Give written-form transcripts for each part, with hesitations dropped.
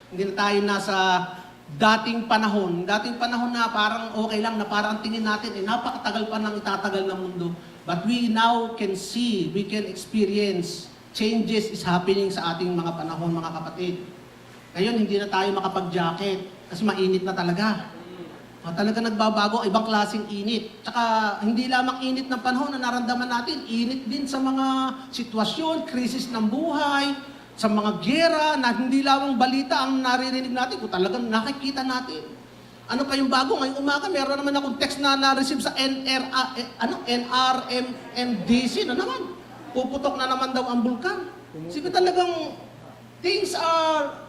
Hindi na tayo nasa dating panahon. Dating panahon na parang okay lang, na parang tingin natin, napakatagal pa nang itatagal ng mundo. But we now can see, we can experience changes is happening sa ating mga panahon, mga kapatid. Ngayon, hindi na tayo makapag-jacket kasi mainit na talaga. Talaga nagbabago, ibang klaseng init. Tsaka hindi lamang init ng panahon na naramdaman natin, init din sa mga sitwasyon, krisis ng buhay, sa mga giyera na hindi lamang balita ang naririnig natin, kung talagang nakikita natin. Ano pa yung bago? Ngayong umaga, meron naman akong text na na-receive sa NRMDC na naman. Puputok na naman daw ang bulkan. Sige talagang things are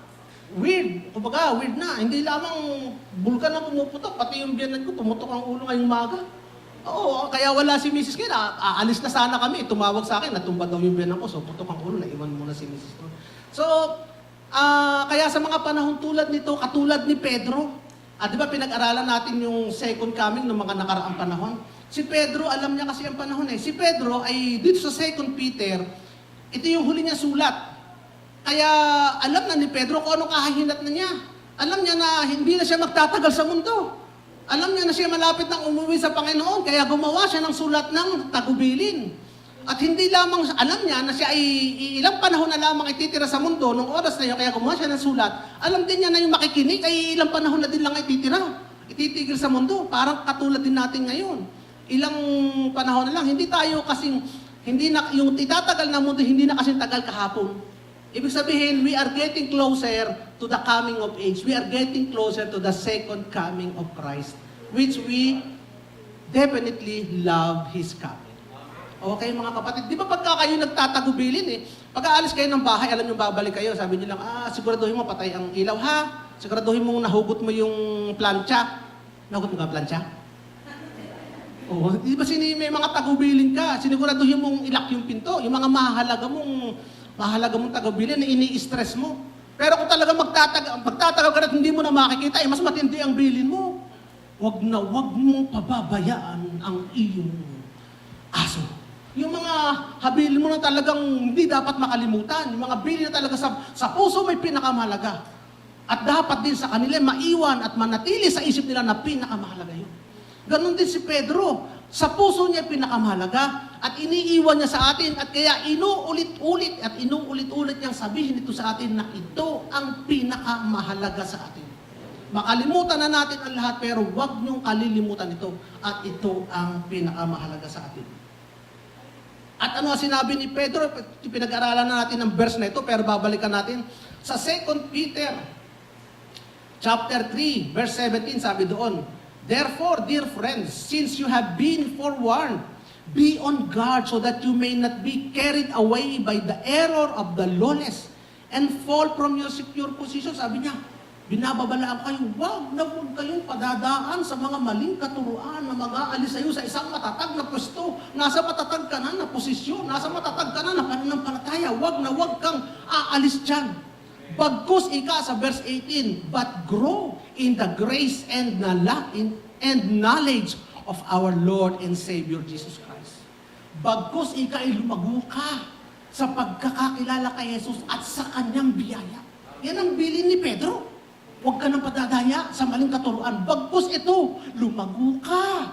weird. Kumbaga, weird na. Hindi lamang bulkan na pumuputok, pati yung biyanan ko, pumutok ang ulo ngayong umaga. Oo, kaya wala si Mrs. Ken. Aalis na sana kami. Tumawag sa akin, natumba daw yung biyanan ko. So, putok ang ulo, naiwan muna si Mrs. Ken. So, kaya sa mga panahon tulad nito, katulad ni Pedro, di ba pinag-aralan natin yung second coming ng mga nakaraang panahon? Si Pedro, alam niya kasi ang panahon eh. Si Pedro ay dito sa 2 Peter, ito yung huli niya sulat. Kaya alam na ni Pedro kung anong kahahinat na niya. Alam niya na hindi na siya magtatagal sa mundo. Alam niya na siya malapit nang umuwi sa Panginoon, kaya gumawa siya ng sulat ng tagubilin. At hindi lamang, alam niya na siya ay ilang panahon na lamang ititira sa mundo, nung oras na yun, kaya gumawa siya ng sulat. Alam din niya na yung makikinig ay ilang panahon na din lang ititira. Ititigil sa mundo, parang katulad din natin ngayon. Ilang panahon na lang, hindi tayo kasing, hindi na, yung itatagal na mundo, hindi na kasing tagal kahapon. Ibig sabihin, we are getting closer to the coming of age. We are getting closer to the second coming of Christ, which we definitely love His coming. Okay, mga kapatid, di ba pagka kayo nagtatagubilin pag-aalis kayo ng bahay, alam nyo babalik kayo, sabi nyo lang, siguraduhin mo patay ang ilaw ha, siguraduhin mo nahugot mo yung plancha. Nahugot mo ka plancha? Oo, di ba may mga tagubilin ka, siniguraduhin mong ilak yung pinto, yung mga mahalaga mong tagubilin na ini-stress mo. Pero kung talaga magtatagal ka na hindi mo na makikita, mas matindi ang bilin mo. Wag mong pababayaan ang iyong aso. Yung mga habilin mo na talagang hindi dapat makalimutan. Yung mga bilin na talaga sa puso may pinakamahalaga. At dapat din sa kanila maiwan at manatili sa isip nila na pinakamahalaga yun. Ganon din si Pedro. Sa puso niya pinakamahalaga at iniiwan niya sa atin at kaya inuulit-ulit niyang sabihin ito sa atin na ito ang pinakamahalaga sa atin. Makalimutan na natin ang lahat pero huwag niyong kalilimutan ito at ito ang pinakamahalaga sa atin. At ano ang sinabi ni Pedro? Pinag-aralan na natin ang verse na ito pero babalikan natin sa 2 Peter chapter 3 verse 17, sabi doon, "Therefore, dear friends, since you have been forewarned, be on guard so that you may not be carried away by the error of the lawless and fall from your secure position." Sabi niya, binababalaan kayo, huwag kayong padadaan sa mga maling katuruan na mag-aalis sa iyo sa isang matatag na pwesto, nasa matatag ka na posisyon, nasa matatag ka na pananampalataya. Huwag kang aalis dyan. Bagkus ika sa verse 18, "But grow in the grace and knowledge of our Lord and Savior Jesus Christ." Bagkus ika ay lumago ka sa pagkakakilala kay Jesus at sa kanyang biyaya. Yan ang bilin ni Pedro. Huwag ka nang padadaya sa maling katuruan. Bagkus ito, lumago ka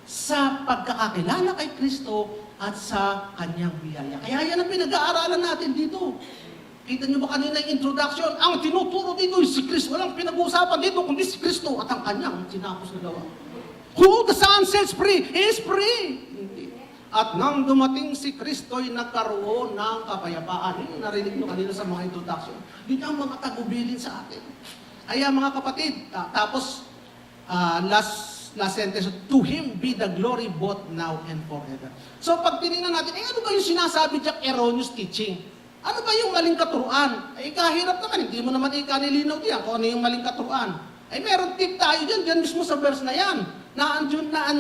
sa pagkakakilala kay Kristo at sa kanyang biyaya. Kaya yan ang pinag-aaralan natin dito. Kita nyo ba kanina yung introduction? Ang tinuturo dito si Kristo. Walang pinag-uusapan dito kundi si Kristo at ang kanyang tinapos na gawa. Who the Son sets free is free. At nang dumating si Kristo ay nagkaroon ng kapayapaan. Yung narinig nyo kanina sa mga introduction. Yun ang mga tagubilin sa atin. Kaya mga kapatid, tapos last sentence, "To Him be the glory both now and forever." So pag tinignan natin, ano ba yung sinasabi diyang erroneous teaching? Ano ba yung maling katuruan? Kahirap naman, hindi mo naman ikanilinaw diyan kung ano yung maling katuruan. Meron tip tayo dyan mismo sa verse na yan.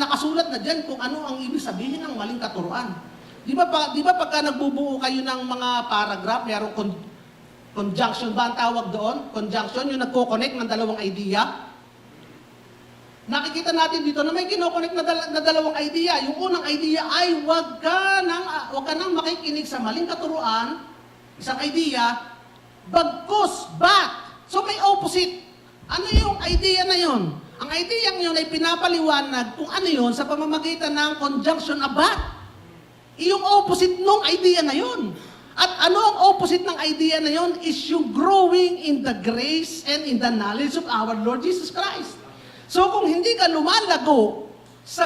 Nakasulat na dyan kung ano ang ibig sabihin ng maling katuruan. Di ba pagka nagbubuo kayo ng mga paragraph, mayroong conjunction ba ang tawag doon? Conjunction, yung nagko-connect ng dalawang idea. Nakikita natin dito na may kino-connect na dalawang idea. Yung unang idea ay huwag ka nang makikinig sa maling katuruan, isang idea, Bagkus, but. So may opposite. Ano yung idea na yon? Ang idea yun ay pinapaliwanag kung ano yun sa pamamagitan ng conjunction na but. Yung opposite nung idea na yun. At ano ang opposite ng idea na yun is yung growing in the grace and in the knowledge of our Lord Jesus Christ. So kung hindi ka lumalago sa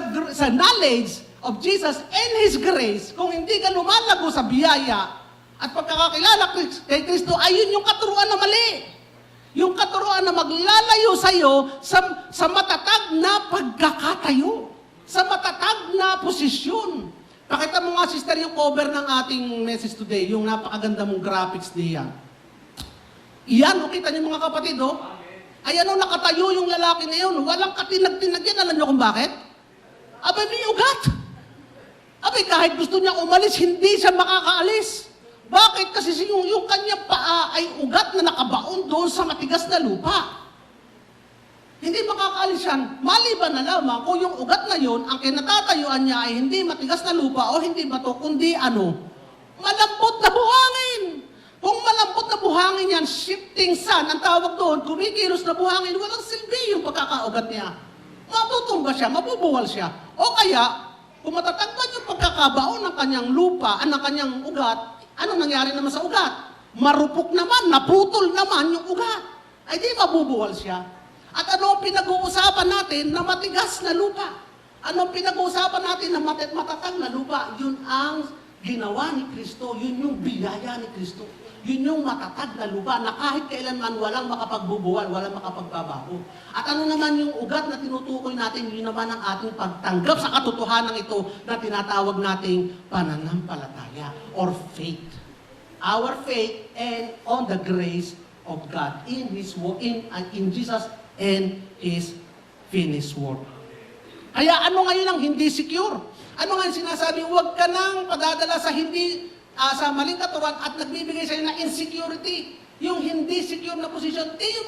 knowledge of Jesus and His grace, kung hindi ka lumalago sa biyaya at pagkakakilala kay Kristo, ayun yung katuruan na mali. Yung katuruan na maglalayo sa iyo sa matatag na pagkakatayo, sa matatag na posisyon. Pakita mo nga, sister, yung cover ng ating message today, yung napakaganda mong graphics diyan. Iyan, o kita niyo mga kapatid, oh. Ayan o, nakatayo yung lalaki na yun. Walang katinag-tinag yan. Alam niyo kung bakit? Abay, may ugat. Abay, kahit gusto niya umalis, hindi siya makakaalis. Bakit? Kasi yung kanyang paa ay ugat na nakabaon doon sa matigas na lupa. Hindi makakaalis yan. Maliban na lamang kung yung ugat na yun, ang kinatatayuan niya ay hindi matigas na lupa o hindi bato, kundi malambot na buhangin. Kung malambot na buhangin yan, shifting sun, ang tawag doon, kumikilos na buhangin, walang silbi yung pagkakaugat niya. Matutumba siya, mabubuwal siya. O kaya, kung matatagpan yung pagkakabaon ng kanyang lupa, ng kanyang ugat, ano nangyari naman sa ugat? Marupok naman, naputol naman yung ugat. Ay di mabubuwal siya. At ano ang pinag-uusapan natin na matigas na lupa? Ano ang pinag-uusapan natin na matatag na lupa? Yun ang ginawa ni Kristo. Yun yung biyaya ni Kristo. Yun yung matatag na lupa na kahit kailanman walang makapagbubuwal, walang makapagbabago. At ano naman yung ugat na tinutukoy natin, yun naman ang ating pagtanggap sa katotohanan ito na tinatawag nating pananampalataya or faith. Our faith and on the grace of God in Jesus and His finished work. Kaya ano ngayon ang hindi secure? Ano nga yung sinasabi? Huwag ka nang padadala sa sa maling katuruan at nagbibigay sa'yo na insecurity. Yung hindi secure na posisyon, yung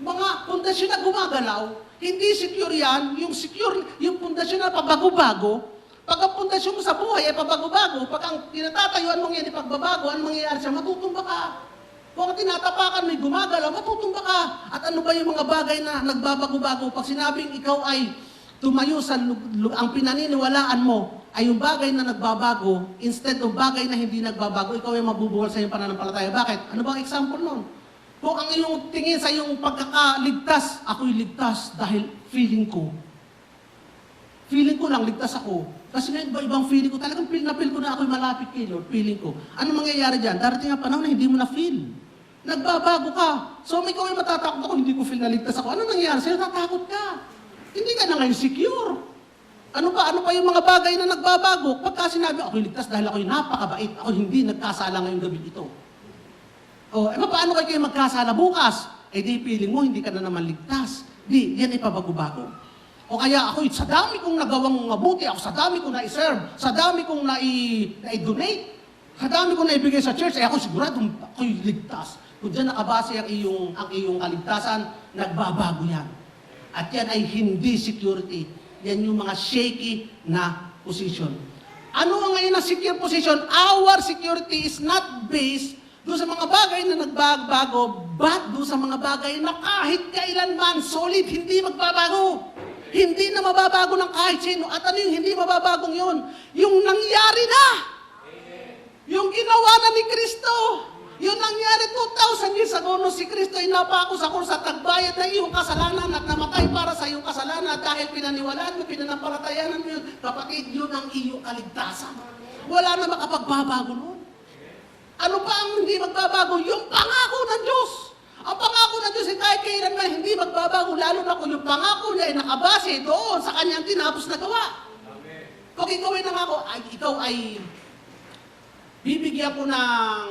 mga pundasyon na gumagalaw, hindi secure yan. Yung secure, yung pundasyon na pabago-bago. Pag ang pundasyon mo sa buhay ay pabago-bago, pag ang tinatatayuan mong yan ay pagbabago, ang mangyayari siya, matutumba ka. Kung tinatapakan mo'y gumagalaw, matutumba ka. At ano ba yung mga bagay na nagbabago-bago? Pag sinabing ikaw ay tumayo sa ang pinaniniwalaan mo, ay yung bagay na nagbabago, instead of bagay na hindi nagbabago, ikaw ay mabubuwal sa iyong pananampalataya. Bakit? Ano bang example nun? Kung ang iyong tingin sa iyong pagkakaligtas, ako'y ligtas dahil feeling ko. Feeling ko lang, ligtas ako. Kasi nga ibang feeling ko, talagang feel ko na ako'y malapit kay Lord, feeling ko. Ano mangyayari dyan? Darating ang panahon na hindi mo na feel. Nagbabago ka. So may ikaw ay matatakot ako, hindi ko feel na ligtas ako. Ano nangyayari sa'yo? Tatakot ka. Hindi ka na ngayon secure. Ano pa yung mga bagay na nagbabago? Pagka sinabi, ako'y ligtas dahil ako'y napakabait, ako hindi nagkasala ngayong gabi ito. O, paano kayo magkasala bukas? Di feeling mo, hindi ka na naman ligtas. Di, yan ay pabago-bago. O kaya ako'y sa dami kong nagawang mabuti, ako sa dami kong na-serve, sa dami kong na-donate, sa dami kong naibigay sa church, ako siguradong ako'y ligtas. Kung dyan nakabase ang iyong kaligtasan, nagbabago yan. At yan ay hindi security. Yan yung mga shaky na position. Ano ang ngayon na secure position? Our security is not based doon sa mga bagay na nagbago, but doon sa mga bagay na kahit kailanman solid, hindi magbabago. Hindi na mababago ng kahit sino. At ano yung hindi mababagong yun? Yung nangyari na. Yung ginawa na ni Kristo. Yung nangyari 2,000 years ago nung si Kristo ay napako sa kursa, tagbayad na iyong kasalanan at namatay para sa iyong kasalanan dahil pinaniwalaan mo, pinanampalatayanan mo yun. Kapatid, yun ang iyong kaligtasan. Wala na makapagbabago nun. Ano pa ang hindi magbabago? Yung pangako ng Diyos. Ang pangako ng Diyos ay kahit kailanman hindi magbabago, lalo na kung yung pangako niya ay nakabase doon sa kanyang tinapos na gawa. Kung ikaw ay nangako, ikaw ay bibigyan ko ng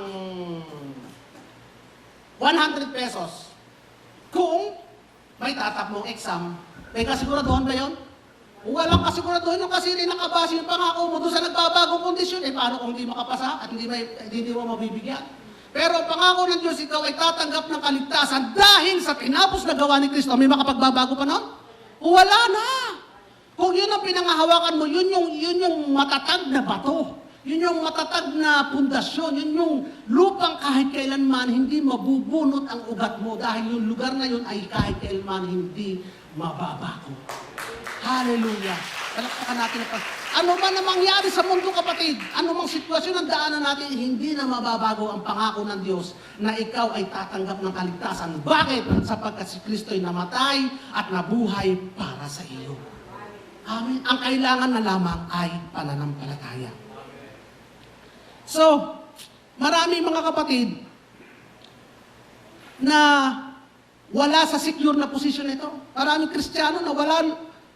100 pesos. Kung may tatak mong exam, may kasiguraduhan ba yun? Walang kasiguraduhan yung kasi rin nakabase yung pangako mo doon sa nagbabagong kondisyon. Paano kung hindi makapasa at hindi mo mabibigyan? Pero pangako ng Diyos, ikaw ay tatanggap ng kaligtasan dahil sa tinapos na gawa ni Kristo. May makapagbabago pa nun? Wala na. Kung yun ang pinangahawakan mo, yun yung matatag na bato. Yun yung matatag na pundasyon. Yun yung lupang kahit kailanman hindi mabubunot ang ugat mo dahil yung lugar na yun ay kahit kailanman hindi mababago. Hallelujah! Palakpakan natin ang ano man na mangyari sa mundo, kapatid, ano mang sitwasyon ang daanan natin, hindi na mababago ang pangako ng Diyos na ikaw ay tatanggap ng kaligtasan. Bakit? Sapagkat si Kristo ay namatay at nabuhay para sa iyo. Amen. Ang kailangan na lamang ay pananampalataya. So, marami mga kapatid na wala sa secure na posisyon nito. Maraming Kristiyano na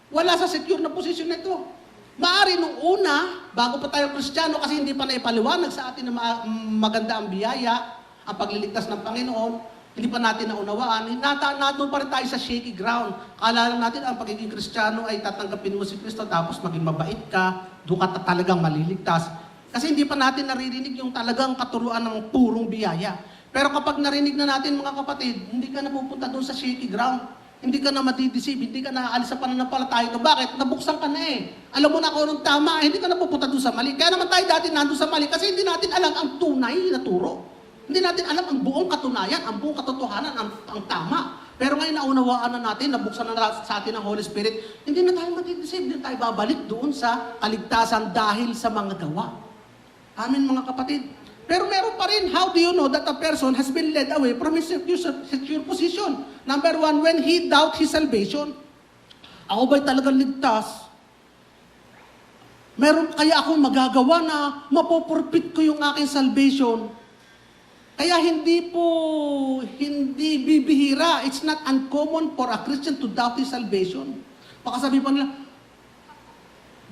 wala sa secure na posisyon nito. Maari nung una, bago pa tayo Kristiyano, kasi hindi pa naipaliwanag sa atin na maganda ang biyaya, ang pagliligtas ng Panginoon, hindi pa natin naunawaan, nandun pa rin tayo sa shaky ground. Kala lang natin ang pagiging Kristiyano ay tatanggapin mo si Kristo, tapos maging mabait ka, doon ka talagang maliligtas. Kasi hindi pa natin naririnig yung talagang katuruan ng purong biyaya. Pero kapag narinig na natin mga kapatid, hindi ka napupunta doon sa shaky ground. Hindi ka na matideceive, hindi ka na aalis sa pananampalataya. Bakit? Nabuksan ka na eh. Alam mo na kung anong tama, hindi ka na pupunta doon sa mali. Kaya naman tayo dati nandun sa mali kasi hindi natin alam ang tunay na turo. Hindi natin alam ang buong katunayan, ang buong katotohanan, ang tama. Pero ngayon naunawaan na natin, nabuksan na sa atin ang Holy Spirit, hindi na tayo matideceive, hindi tayo babalik doon sa kaligtasan dahil sa mga gawa. Amen mga kapatid. Pero meron pa rin, how do you know that a person has been led away from his secure position? Number one, when he doubt his salvation. Ako ba'y talagang ligtas? Meron kaya akong magagawa na mapopurpit ko yung aking salvation? Kaya hindi bibihira. It's not uncommon for a Christian to doubt his salvation. Baka sabi pa nila,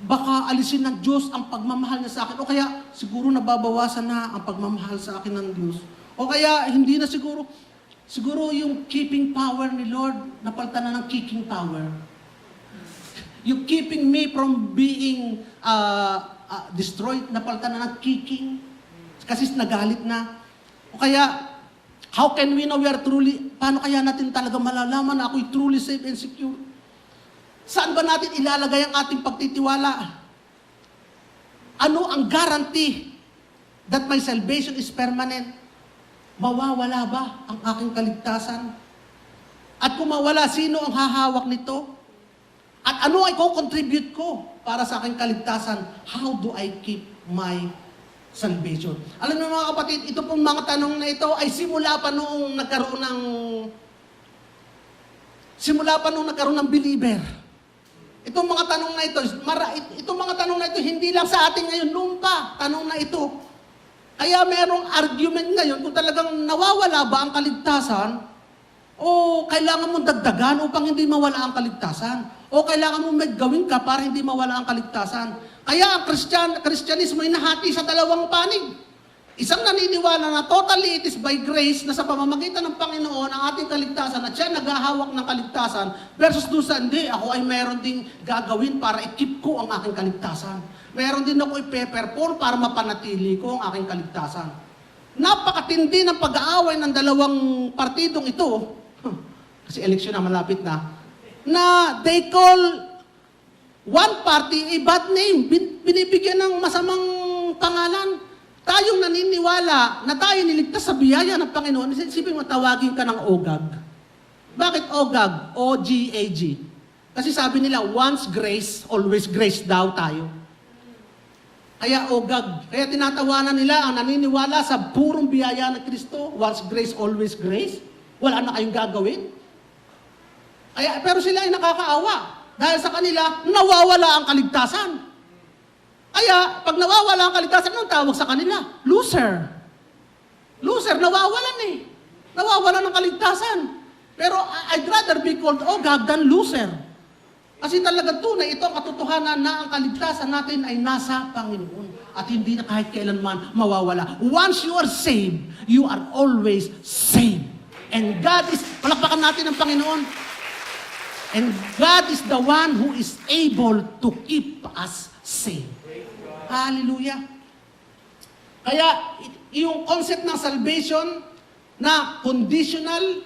baka alisin ng Diyos ang pagmamahal niya sa akin. O kaya, siguro nababawasan na ang pagmamahal sa akin ng Diyos. O kaya, hindi na siguro yung keeping power ni Lord, napalitan na ng kicking power. Yung keeping me from being destroyed, napalitan na ng kicking. Kasi nagalit na. O kaya, how can we know we are truly, paano kaya natin talaga malalaman na ako'y truly safe and secure? Saan ba natin ilalagay ang ating pagtitiwala? Ano ang guarantee that my salvation is permanent? Mawawala ba ang aking kaligtasan? At kung mawala, sino ang hahawak nito? At ano ay contribute ko para sa aking kaligtasan? How do I keep my salvation? Alam niyo mga kapatid, ito pong mga tanong na ito ay simula pa noong nagkaroon ng believer. Itong mga tanong na ito, hindi lang sa atin ngayon, noon pa, tanong na ito. Kaya merong argument ngayon kung talagang nawawala ba ang kaligtasan o kailangan mong dagdagan upang hindi mawala ang kaligtasan o kailangan mong gawin ka para hindi mawala ang kaligtasan. Kaya ang Kristyanismo ay nahati sa dalawang panig. Isang naniniwala na totally it is by grace na sa pamamagitan ng Panginoon ang ating kaligtasan at siya naghahawak ng kaligtasan versus doon sa hindi, ako ay meron ding gagawin para i-keep ko ang aking kaligtasan. Meron din ako i-perform para mapanatili ko ang aking kaligtasan. Napakatindi ng pag-aaway ng dalawang partidong ito, kasi eleksyon na malapit na they call one party a bad name, binibigyan ng masamang pangalan. Tayong naniniwala na tayo niligtas sa biyaya ng Panginoon, isipin mo, tawagin ka ng OGAG. Bakit OGAG? O-G-A-G. Kasi sabi nila, once grace, always grace daw tayo. Kaya OGAG. Kaya tinatawanan nila ang naniniwala sa purong biyaya ng Kristo, once grace, always grace. Wala na kayong gagawin. Pero sila ay nakakaawa. Dahil sa kanila, nawawala ang kaligtasan. Kaya, pag nawawala ang kaligtasan, anong tawag sa kanila? Loser. Loser, nawawalan eh. Nawawalan ng kaligtasan. Pero I'd rather be called OGAG than loser. Kasi talaga tunay, ito ang katotohanan na ang kaligtasan natin ay nasa Panginoon. At hindi na kahit kailanman mawawala. Once you are saved, you are always saved. And God is, palakpakan natin ang Panginoon. And God is the one who is able to keep us safe. Hallelujah. Kaya, yung concept ng salvation na conditional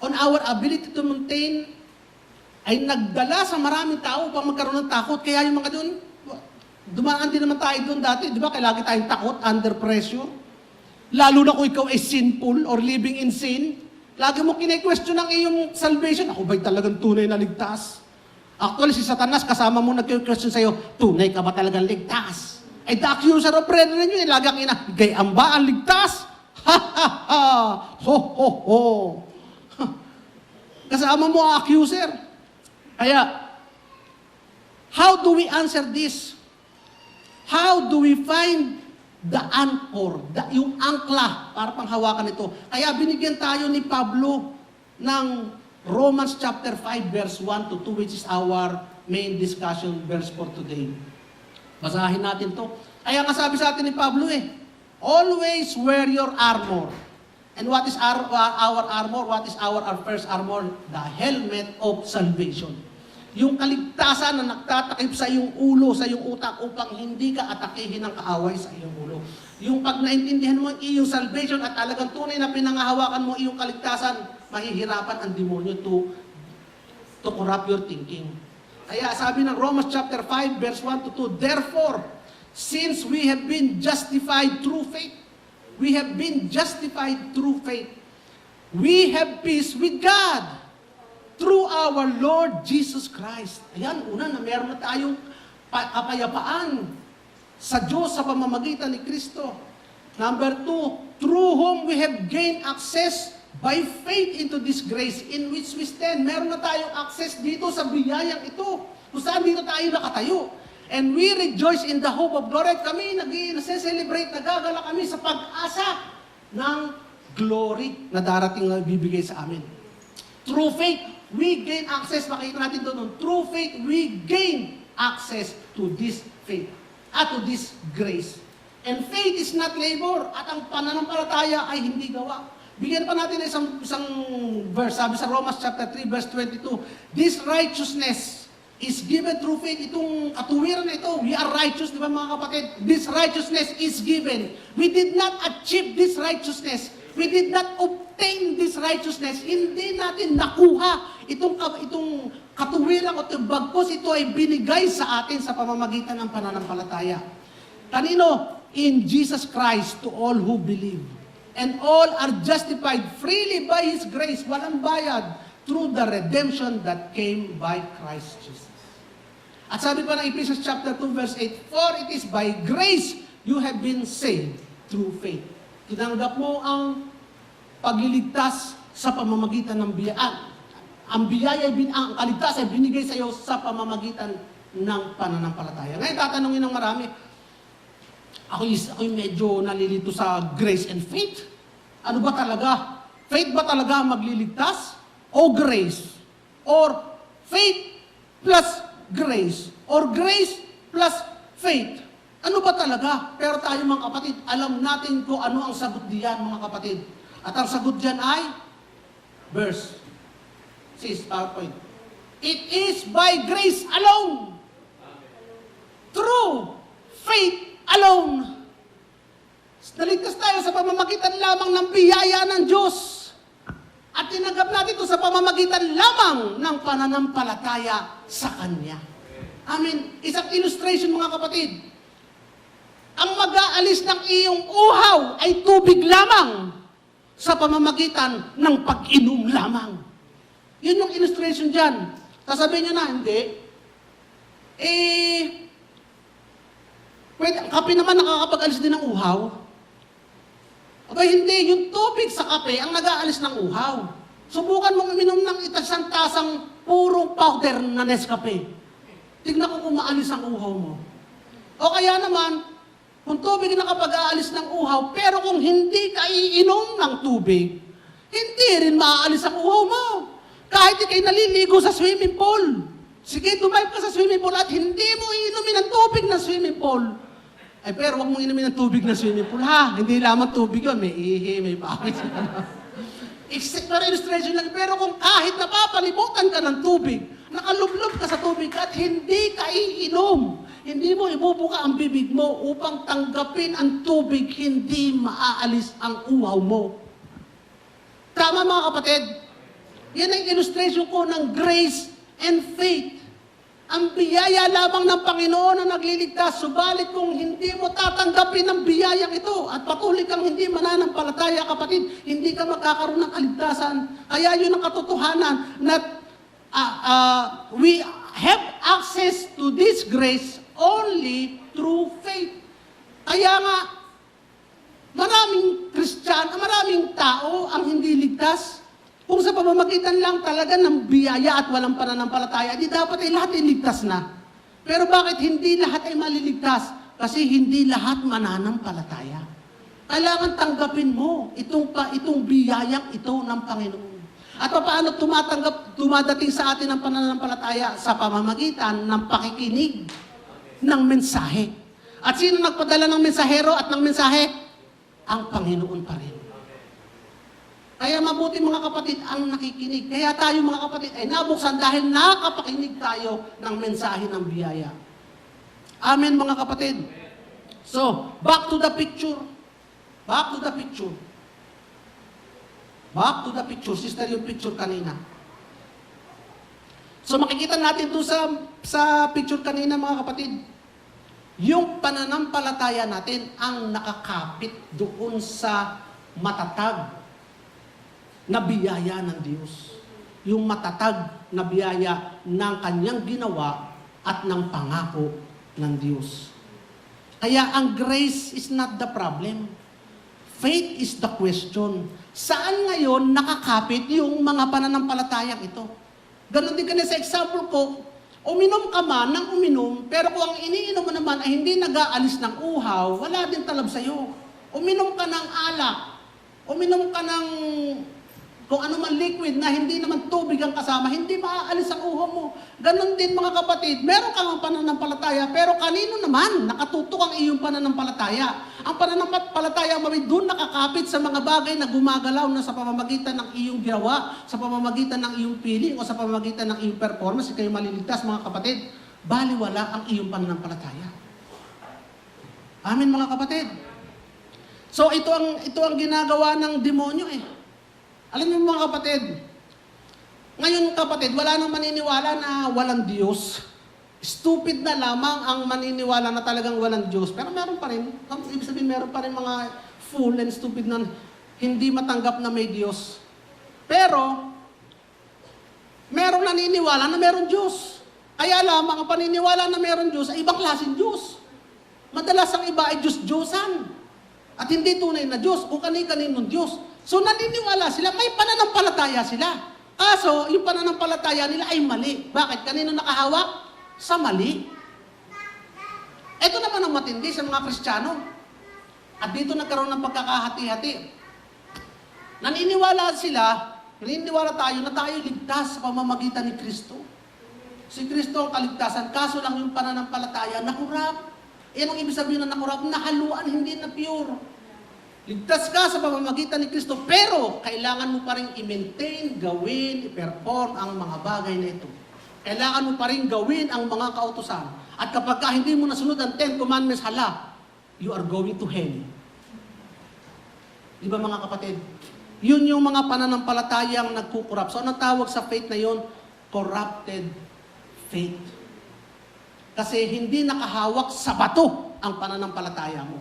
on our ability to maintain ay nagdala sa maraming tao upang magkaroon ng takot. Kaya yung mga doon, Dumaan din naman tayo doon dati, di ba? Kaya lagi tayong takot, under pressure. Lalo na kung ikaw ay sinful or living in sin. Lagi mo kine-question ang iyong salvation. Ako ba'y talagang tunay na ligtas? Actually, si Satanas, kasama mo nag-question sa'yo, tunay ka ba talagang ligtas? Ay, the accuser of brethren yun, lagi ang gayaan ba ang ligtas? Ha, ha, ha! Ho, ho, ho! Kasama mo ang accuser. Kaya, how do we answer this? How do we find the anchor, yung angkla, para panghawakan ito? Kaya binigyan tayo ni Pablo ng Romans chapter 5, verse 1 to 2, which is our main discussion verse for today. Basahin natin to. Kaya nga sabi sa atin ni Pablo always wear your armor. And what is our armor? What is our first armor? The helmet of salvation. Yung kaligtasan na nagtatakip sa iyong ulo, sa iyong utak, upang hindi ka atakihin ng kaaway sa iyong ulo. Yung pag naintindihan mo ang iyong salvation at talagang tunay na pinangahawakan mo iyong kaligtasan, mahihirapan ang demonyo to corrupt your thinking. Kaya sabi ng Romans chapter 5, verse 1 to 2, therefore, since we have been justified through faith, we have peace with God through our Lord Jesus Christ. Ayan, una na meron na tayong kapayapaan sa Diyos sa pamamagitan ni Kristo. Number 2, through whom we have gained access by faith into this grace in which we stand. Meron na tayong access dito sa biyayang ito, kung saan dito tayo nakatayo. And we rejoice in the hope of glory. Kami nag-celebrate, nagagala kami sa pag-asa ng glory na darating na bibigay sa amin. Through faith, we gain access. Makikita natin doon. Through faith, we gain access to this faith, to this grace. And faith is not labor. At ang pananampalataya ay hindi gawa. Bigyan pa natin isang verse. Sabi sa Romans chapter 3, verse 22, this righteousness is given through faith. Itong katuwiran na ito, we are righteous, di ba mga kapatid? This righteousness is given. We did not achieve this righteousness. We did not obtain this righteousness. Hindi natin nakuha itong katuwiran o bagkos ito ay binigay sa atin sa pamamagitan ng pananampalataya. Kanino? In Jesus Christ to all who believe. And all are justified freely by His grace, walang bayad, through the redemption that came by Christ Jesus. At sabi pa ng Ephesians chapter 2 verse 8, for it is by grace you have been saved through faith. Tinanggap mo ang pagliligtas sa pamamagitan ng biyaya. Ang biyaya, ang kaligtasan ay binigay sa iyo sa pamamagitan ng pananampalataya. Ngayon tatanungin ng marami, ako'y medyo nalilito sa grace and faith. Ano ba talaga? Faith ba talaga magliligtas? O grace? Or faith plus grace? Or grace plus faith? Ano ba talaga? Pero tayo mga kapatid, alam natin kung ano ang sagot diyan mga kapatid. At ang sagot diyan ay verse. Sis, PowerPoint. It is by grace alone. Through faith alone. Naligtas tayo sa pamamagitan lamang ng biyaya ng Diyos. At tinanggap natin ito sa pamamagitan lamang ng pananampalataya sa Kanya. Amen. Isang illustration mga kapatid. Ang mag-aalis ng iyong uhaw ay tubig lamang sa pamamagitan ng pag-inom lamang. Yun yung illustration dyan. Sasabihin nyo na, hindi. Pwede, ang kape naman nakakapag-alis din ng uhaw. Aba hindi, yung tubig sa kape ang nag-aalis ng uhaw. Subukan mong uminom ng isang tasang purong powder na Nescafe. Tignan ko kung maalis ang uhaw mo. O kaya naman, kung tubig na kapag-aalis ng uhaw, pero kung hindi ka iinom ng tubig, hindi rin maaalis ang uhaw mo. Kahit ikay naliligo sa swimming pool. Sige, dumive ka sa swimming pool at hindi mo iinumin ang tubig ng swimming pool. Ay, pero wag mong inumin ng tubig na swimming pool, ha? Hindi lamang tubig yun. May ihi, may pawis. Para illustration lang. Pero kung kahit napapalibutan ka ng tubig, nakalublob ka sa tubig at hindi ka iinom, hindi mo ibubuka ang bibig mo upang tanggapin ang tubig, hindi maaalis ang uhaw mo. Tama mga kapatid? Yan ang illustration ko ng grace and faith. Ang biyaya lamang ng Panginoon ang nagliligtas, subalit kung hindi mo tatanggapin ang biyayang ito at patuloy kang hindi mananampalataya, kapatid, hindi ka magkakaroon ng kaligtasan. Kaya yun ang katotohanan na we have access to this grace only through faith. Kaya nga, maraming Kristiyano, maraming tao ang hindi ligtas. Kung sa pamamagitan lang talaga ng biyaya at walang pananampalataya, di dapat ay lahat ay ligtas na. Pero bakit hindi lahat ay maliligtas? Kasi hindi lahat mananampalataya. Kailangan tanggapin mo itong biyayang ito ng Panginoon. At paano dumadating sa atin ang pananampalataya? Sa pamamagitan ng pakikinig ng mensahe. At sino nagpadala ng mensahero at ng mensahe? Ang Panginoon pa rin. Kaya mabuti mga kapatid ang nakikinig. Kaya tayo mga kapatid ay nabuksan dahil nakapakinig tayo ng mensahe ng biyaya. Amen mga kapatid. So, back to the picture. Back to the picture. Back to the picture. Sister, yung picture kanina. So makikita natin doon sa picture kanina mga kapatid. Yung pananampalataya natin ang nakakapit doon sa matatag na biyaya ng Diyos. Yung matatag na biyaya ng kanyang ginawa at ng pangako ng Diyos. Kaya ang grace is not the problem. Faith is the question. Saan ngayon nakakapit yung mga pananampalatayang ito? Ganon din kanina sa example ko, uminom ka man ng uminom, pero kung ang iniinom mo naman ay hindi nag-aalis ng uhaw, wala din talab sa'yo. Uminom ka ng alak, uminom ka ng kung ano man liquid na hindi naman tubig ang kasama, hindi maaalis ang uho mo. Ganon din mga kapatid, meron kang pananampalataya, pero kanino naman nakatutok ang iyong pananampalataya? Ang pananampalataya mo ay doon nakakapit sa mga bagay na gumagalaw na sa pamamagitan ng iyong ginawa, sa pamamagitan ng iyong feeling, o sa pamamagitan ng iyong performance, kayo maliligtas mga kapatid, baliwala ang iyong pananampalataya. Amen mga kapatid. So ito ang ginagawa ng demonyo eh. Alam niyo mga kapatid, ngayon kapatid, wala nang maniniwala na walang Diyos. Stupid na lamang ang maniniwala na talagang walang Diyos. Pero meron pa rin, ibig sabihin meron pa rin mga fool and stupid na hindi matanggap na may Diyos. Pero, merong naniniwala na meron Diyos. Kaya lamang ang paniniwala na meron Diyos ay ibang klaseng Diyos. Madalas ang iba ay Diyos-Diyosan. At hindi tunay na Diyos o kani-kaninong Diyos. So naniniwala sila, may pananampalataya sila. Kaso, yung pananampalataya nila ay mali. Bakit? Kanino nakahawak? Sa mali. Ito naman ang matindi sa mga Kristiyano. At dito nagkaroon ng pagkakahati-hati. Naniniwala tayo na tayo ligtas sa pamamagitan ni Kristo. Si Kristo ang kaligtasan. Kaso lang yung pananampalataya, nakurap. Yan ang ibig sabihin na nakurap, nahaluan, hindi na pure. Ligtas ka sa pamamagitan ni Kristo, pero kailangan mo pa rin i-maintain, gawin, i-perform ang mga bagay na ito. Kailangan mo pa rin gawin ang mga kautusan. At kapag hindi mo nasunod ang 10 Commandments, hala, you are going to hell. Di ba mga kapatid? Yun yung mga pananampalatayang nagkukurap. So, anong tawag sa faith na yun? Corrupted faith. Kasi hindi nakahawak sa bato ang pananampalataya mo.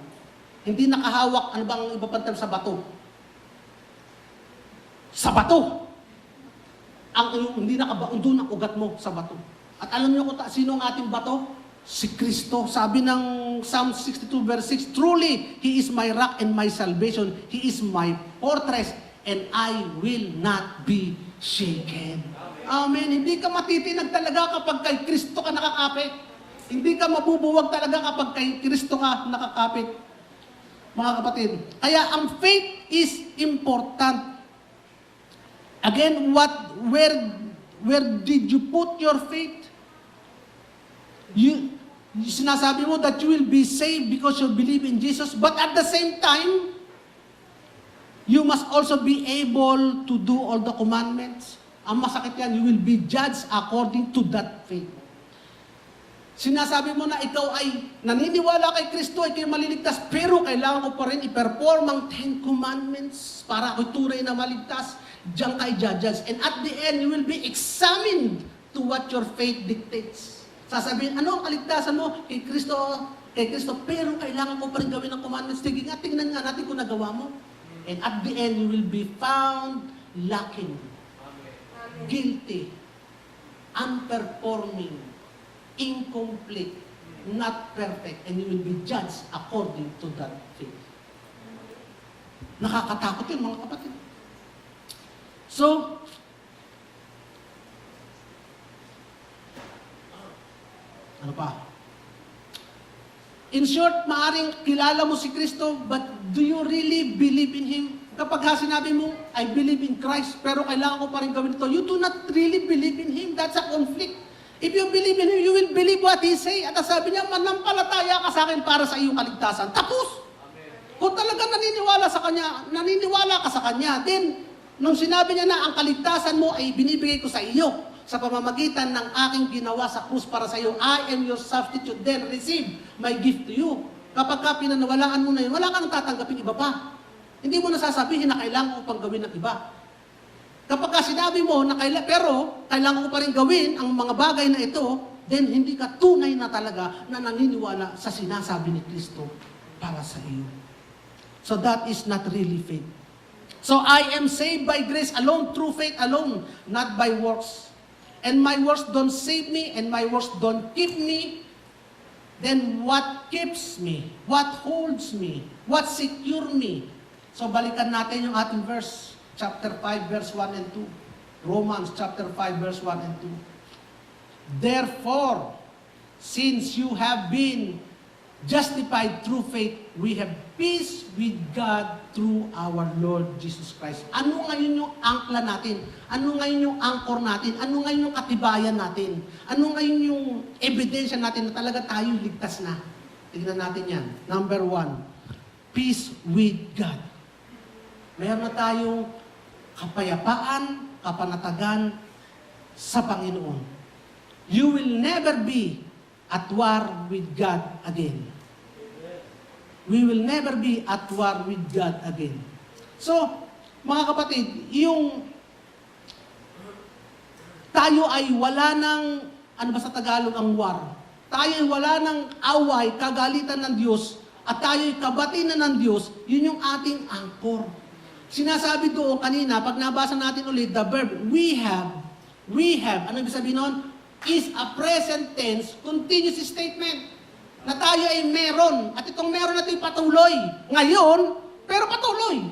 Hindi nakahawak, ano bang iba pang term sa bato? Sa bato. Hindi nakabaon doon ang ugat mo sa bato. At alam niyo kung sino ang ating bato? Si Kristo. Sabi ng Psalm 62 verse 6, truly, He is my rock and my salvation. He is my fortress and I will not be shaken. Amen. Hindi ka matitinag talaga kapag kay Kristo ka nakakapit. Hindi ka mabubuwag talaga kapag kay Kristo ka nakakapit. Mga kapatid, kaya ang faith is important. Again, where did you put your faith? Sinasabi mo that you will be saved because you believe in Jesus, but at the same time, you must also be able to do all the commandments. Ang masakit yan, you will be judged according to that faith. Sinasabi mo na ikaw ay naniniwala kay Kristo, ay kayo maliligtas, pero kailangan ko pa rin i-perform ang 10 Commandments para ako'y tunay na maligtas. Diyan ka i-judge. And at the end, you will be examined to what your faith dictates. Sasabihin, ano ang kaligtasan mo? Kay Kristo, pero kailangan ko pa rin gawin ang commandments. Sige nga, tingnan nga natin kung nagawa mo. And at the end, you will be found lacking, guilty, unperforming, incomplete, not perfect, and you will be judged according to that faith. Nakakatakot yun, mga kapatid. So, ano pa? In short, maaring kilala mo si Kristo, but do you really believe in Him? Kapag sinabi mo, I believe in Christ, pero kailangan ko pa rin gawin ito, you do not really believe in Him. That's a conflict. If you believe in Him, you will believe what He say. At sabi niya, manampalataya ka sa akin para sa iyong kaligtasan. Tapos! Kung talaga naniniwala ka sa Kanya, then, nung sinabi niya na ang kaligtasan mo ay binibigay ko sa iyo sa pamamagitan ng aking ginawa sa krus para sa iyo, I am your substitute, then receive my gift to you. Kapag ka pinanawalaan mo na yun, wala kang tatanggapin iba pa. Hindi mo nasasabihin na kailangan ko pang gawin ng iba. Kapag ka sinabi mo na pero kailangan ko pa rin gawin ang mga bagay na ito, then hindi ka tunay na talaga na naniniwala sa sinasabi ni Kristo para sa iyo. So that is not really faith. So I am saved by grace alone, through faith alone, not by works. And my works don't save me, and my works don't keep me. Then what keeps me? What holds me? What secure me? So balikan natin yung ating verse, chapter 5, verse 1 and 2. Romans chapter 5, verse 1 and 2. Therefore, since you have been justified through faith, we have peace with God through our Lord Jesus Christ. Ano ngayon yung angkla natin? Ano ngayon yung anchor natin? Ano ngayon yung katibayan natin? Ano ngayon yung ebidensya natin na talaga tayo ligtas na? Tignan natin yan. Number 1, peace with God. Mayroon na tayong kapayapaan, kapanatagan sa Panginoon. You will never be at war with God again. We will never be at war with God again. So, mga kapatid, yung tayo ay wala ng, ano ba sa Tagalog ang war? Tayo ay wala ng away, kagalitan ng Diyos, at tayo ay kabatinan ng Diyos, yun yung ating angkor. Sinasabi doon kanina, pag nabasa natin ulit, the verb, we have, ano ibig sabihin nun? Is a present tense, continuous statement. Na tayo ay meron. At itong meron natin patuloy. Ngayon, pero patuloy.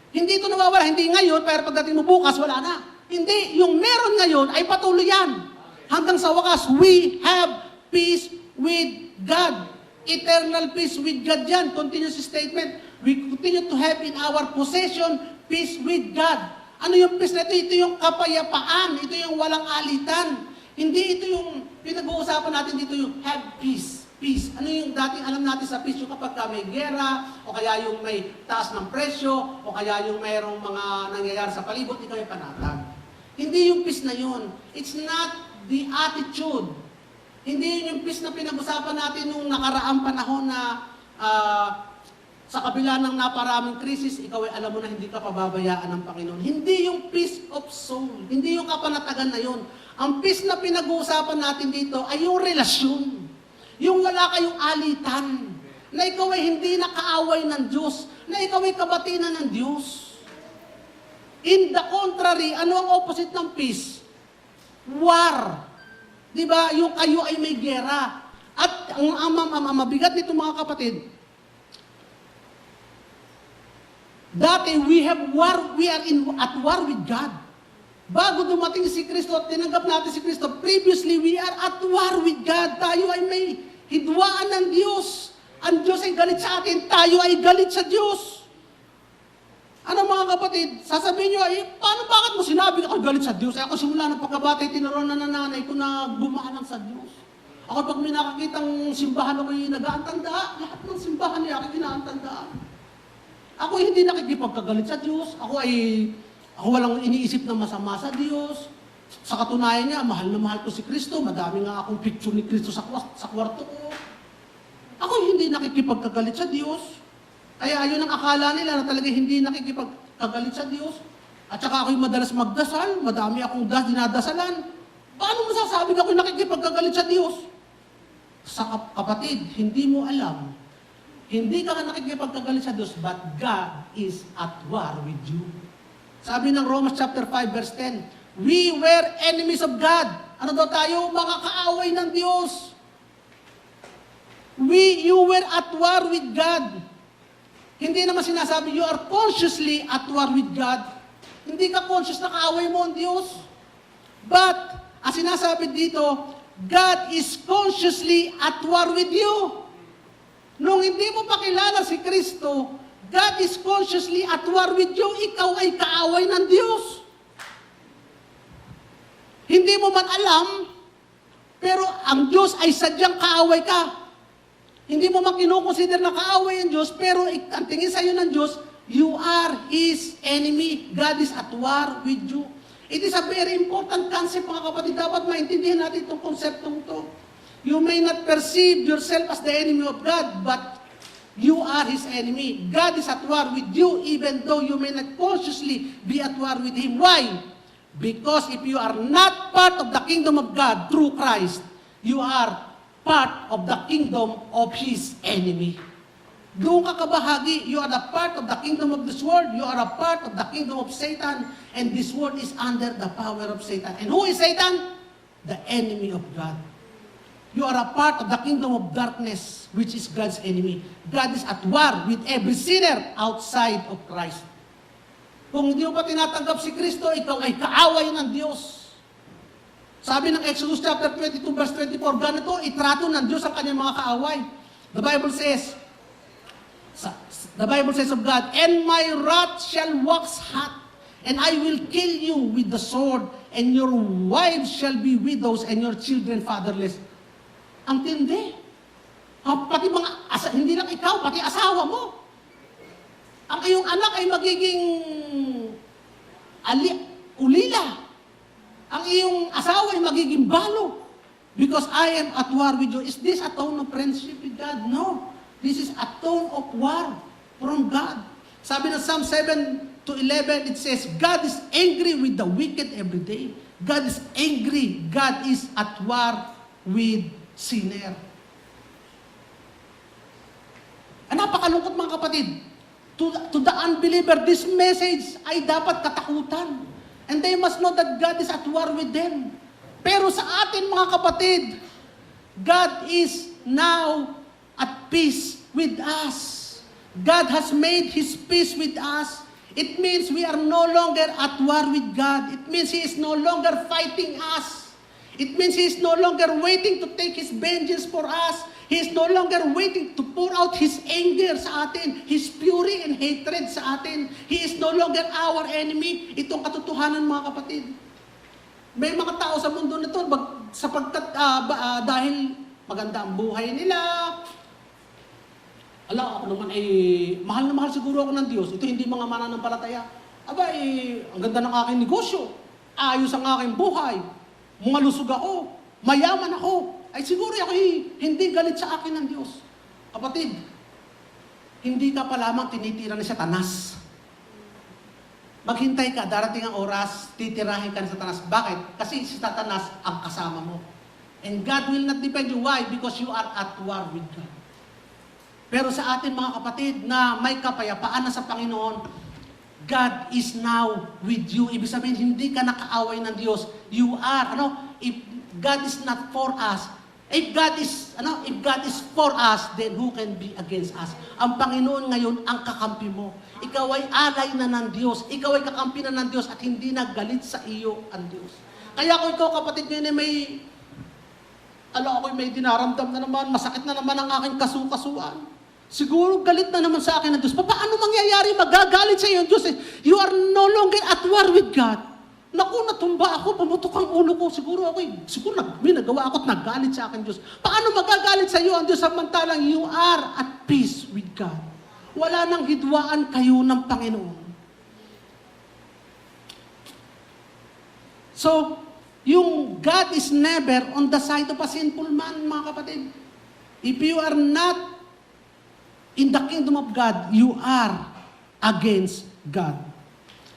Hindi ito nawawala. Hindi ngayon, pero pagdating mo bukas, wala na. Hindi. Yung meron ngayon ay patuloy yan. Hanggang sa wakas, we have peace with God. Eternal peace with God yan. Continuous statement. We continue to have in our possession peace with God. Ano yung peace na ito? Ito yung kapayapaan. Ito yung walang alitan. Hindi ito yung pinag-uusapan natin dito yung have peace. Peace. Ano yung dating alam natin sa peace? Yung kapag may gera, o kaya yung may taas ng presyo, o kaya yung mayroong mga nangyayari sa palibot, ikaw ay panatag. Hindi yung peace na yun. It's not the attitude. Hindi yun yung peace na pinag-usapan natin nung nakaraang panahon na sa kabila ng naparaming krisis, ikaw ay alam mo na hindi ka pababayaan ng Panginoon. Hindi yung peace of soul. Hindi yung kapanatagan na yun. Ang peace na pinag-uusapan natin dito ay yung relasyon. Yung wala kayong alitan. Na ikaw ay hindi nakaaway ng Diyos. Na ikaw ay kabatinan ng Diyos. In the contrary, ano ang opposite ng peace? War. Diba? Yung kayo ay may gera. At ang mabigat nito mga kapatid, dati we are at war with God. Bago dumating si Kristo at tinanggap natin si Kristo, previously we are at war with God. Tayo ay may hidwaan ng Diyos. Ang Diyos ay galit sa atin, tayo ay galit sa Diyos. Ano mga kapatid, sasabihin nyo, bakit mo sinabi ako galit sa Diyos? Ako simula ng pagkabata, tinuruan na nanay ko na gumalang sa Diyos. Ako pag may nakakitang simbahan ako yung nag-aantanda, lahat ng simbahan niya ako inaantandaan. Ako hindi nakikipagkagalit sa Diyos. Ako walang iniisip na masama sa Diyos. Sa katunayan niya, mahal na mahal ko si Kristo. Madami nga akong picture ni Kristo sa kwarto ko. Ako hindi nakikipagkagalit sa Diyos. Kaya yun ang akala nila na talaga hindi nakikipagkagalit sa Diyos. At saka ako'y madalas magdasal. Madami akong dinadasalan. Paano mo sasabing ako'y nakikipagkagalit sa Diyos? kapatid, hindi mo alam, hindi ka nakikipagkagalit sa Diyos, but God is at war with you. Sabi ng Romans chapter 5 verse 10, we were enemies of God. Ano daw tayo? Mga kaaway ng Diyos. You were at war with God. Hindi naman sinasabi, you are consciously at war with God. Hindi ka conscious na kaaway mo ang Diyos. But, ang sinasabi dito, God is consciously at war with you. Nung hindi mo pa kilala si Kristo, God is consciously at war with you. Ikaw ay kaaway ng Diyos. Hindi mo man alam, pero ang Diyos ay sadyang kaaway ka. Hindi mo man kinukonsider na kaaway ang Diyos, pero ang tingin sa iyo ng Diyos, you are His enemy. God is at war with you. It is a very important concept, mga kapatid. Dapat maintindihan natin itong konseptong ito. You may not perceive yourself as the enemy of God, but you are His enemy. God is at war with you, even though you may not consciously be at war with Him. Why? Because if you are not part of the kingdom of God through Christ, you are part of the kingdom of His enemy. Doon ka kabahagi, you are a part of the kingdom of this world, you are a part of the kingdom of Satan, and this world is under the power of Satan. And who is Satan? The enemy of God. You are a part of the kingdom of darkness, which is God's enemy. God is at war with every sinner outside of Christ. Kung hindi mo pa tinatanggap si Kristo, ikaw ay kaaway ng Diyos. Sabi ng Exodus chapter 22 verse 24, ganito, itrato ng Diyos ang kanyang mga kaaway. The Bible says of God, and my wrath shall wax hot, and I will kill you with the sword, and your wives shall be widows, and your children fatherless. Ang tindi. Pati mga, hindi lang ikaw, pati asawa mo. Ang iyong anak ay magiging ulila. Ang iyong asawa ay magiging balo. Because I am at war with you. Is this a tone of friendship with God? No. This is a tone of war from God. Sabi ng Psalm 7 to 11, it says, God is angry with the wicked every day. God is angry. God is at war with sinner. Napakalungkot mga kapatid. To the unbeliever, this message ay dapat katakutan. And they must know that God is at war with them. Pero sa atin mga kapatid, God is now at peace with us. God has made His peace with us. It means we are no longer at war with God. It means He is no longer fighting us. It means He is no longer waiting to take His vengeance for us. He is no longer waiting to pour out His anger sa atin, His fury and hatred sa atin. He is no longer our enemy. Itong katotohanan mga kapatid. May mga tao sa mundo na ito, sapagkat dahil maganda ang buhay nila, ako naman mahal na mahal siguro ako ng Diyos. Ito hindi mga mananampalataya. Ang ganda ng aking negosyo. Ayos ang aking buhay. Malusog ako. Mayaman ako. Ay siguro ako hindi galit sa akin ng Diyos. Kapatid, hindi ka pa lamang tinitira ni Satanas. Maghintay ka, darating ang oras, titirahin ka ni Satanas. Bakit? Kasi si Satanas ang kasama mo. And God will not defend you. Why? Because you are at war with God. Pero sa atin mga kapatid na may kapayapaan na sa Panginoon, God is now with you. Ibig sabihin, hindi ka nakaaway ng Diyos. You are, if God is not for us, if God is for us, then who can be against us? Ang Panginoon ngayon ang kakampi mo. Ikaw ay alay na ng Diyos. Ikaw ay kakampi na ng Diyos at hindi naggalit sa iyo ang Diyos. Kaya kung ikaw kapatid ngayon ako'y may dinaramdam na naman, masakit na naman ang aking kasukasuan. Siguro galit na naman sa akin ng Diyos. Paano mangyayari? Magagalit sa iyo ang Diyos. You are no longer at war with God. Naku, natumba ako, pumutok ang ulo ko. Siguro may nagawa ako at nagalit sa akin Diyos. Paano magagalit sa iyo ang Diyos samantalang you are at peace with God? Wala nang hidwaan kayo ng Panginoon. So, yung God is never on the side of a sinful man, mga kapatid. If you are not in the kingdom of God, you are against God.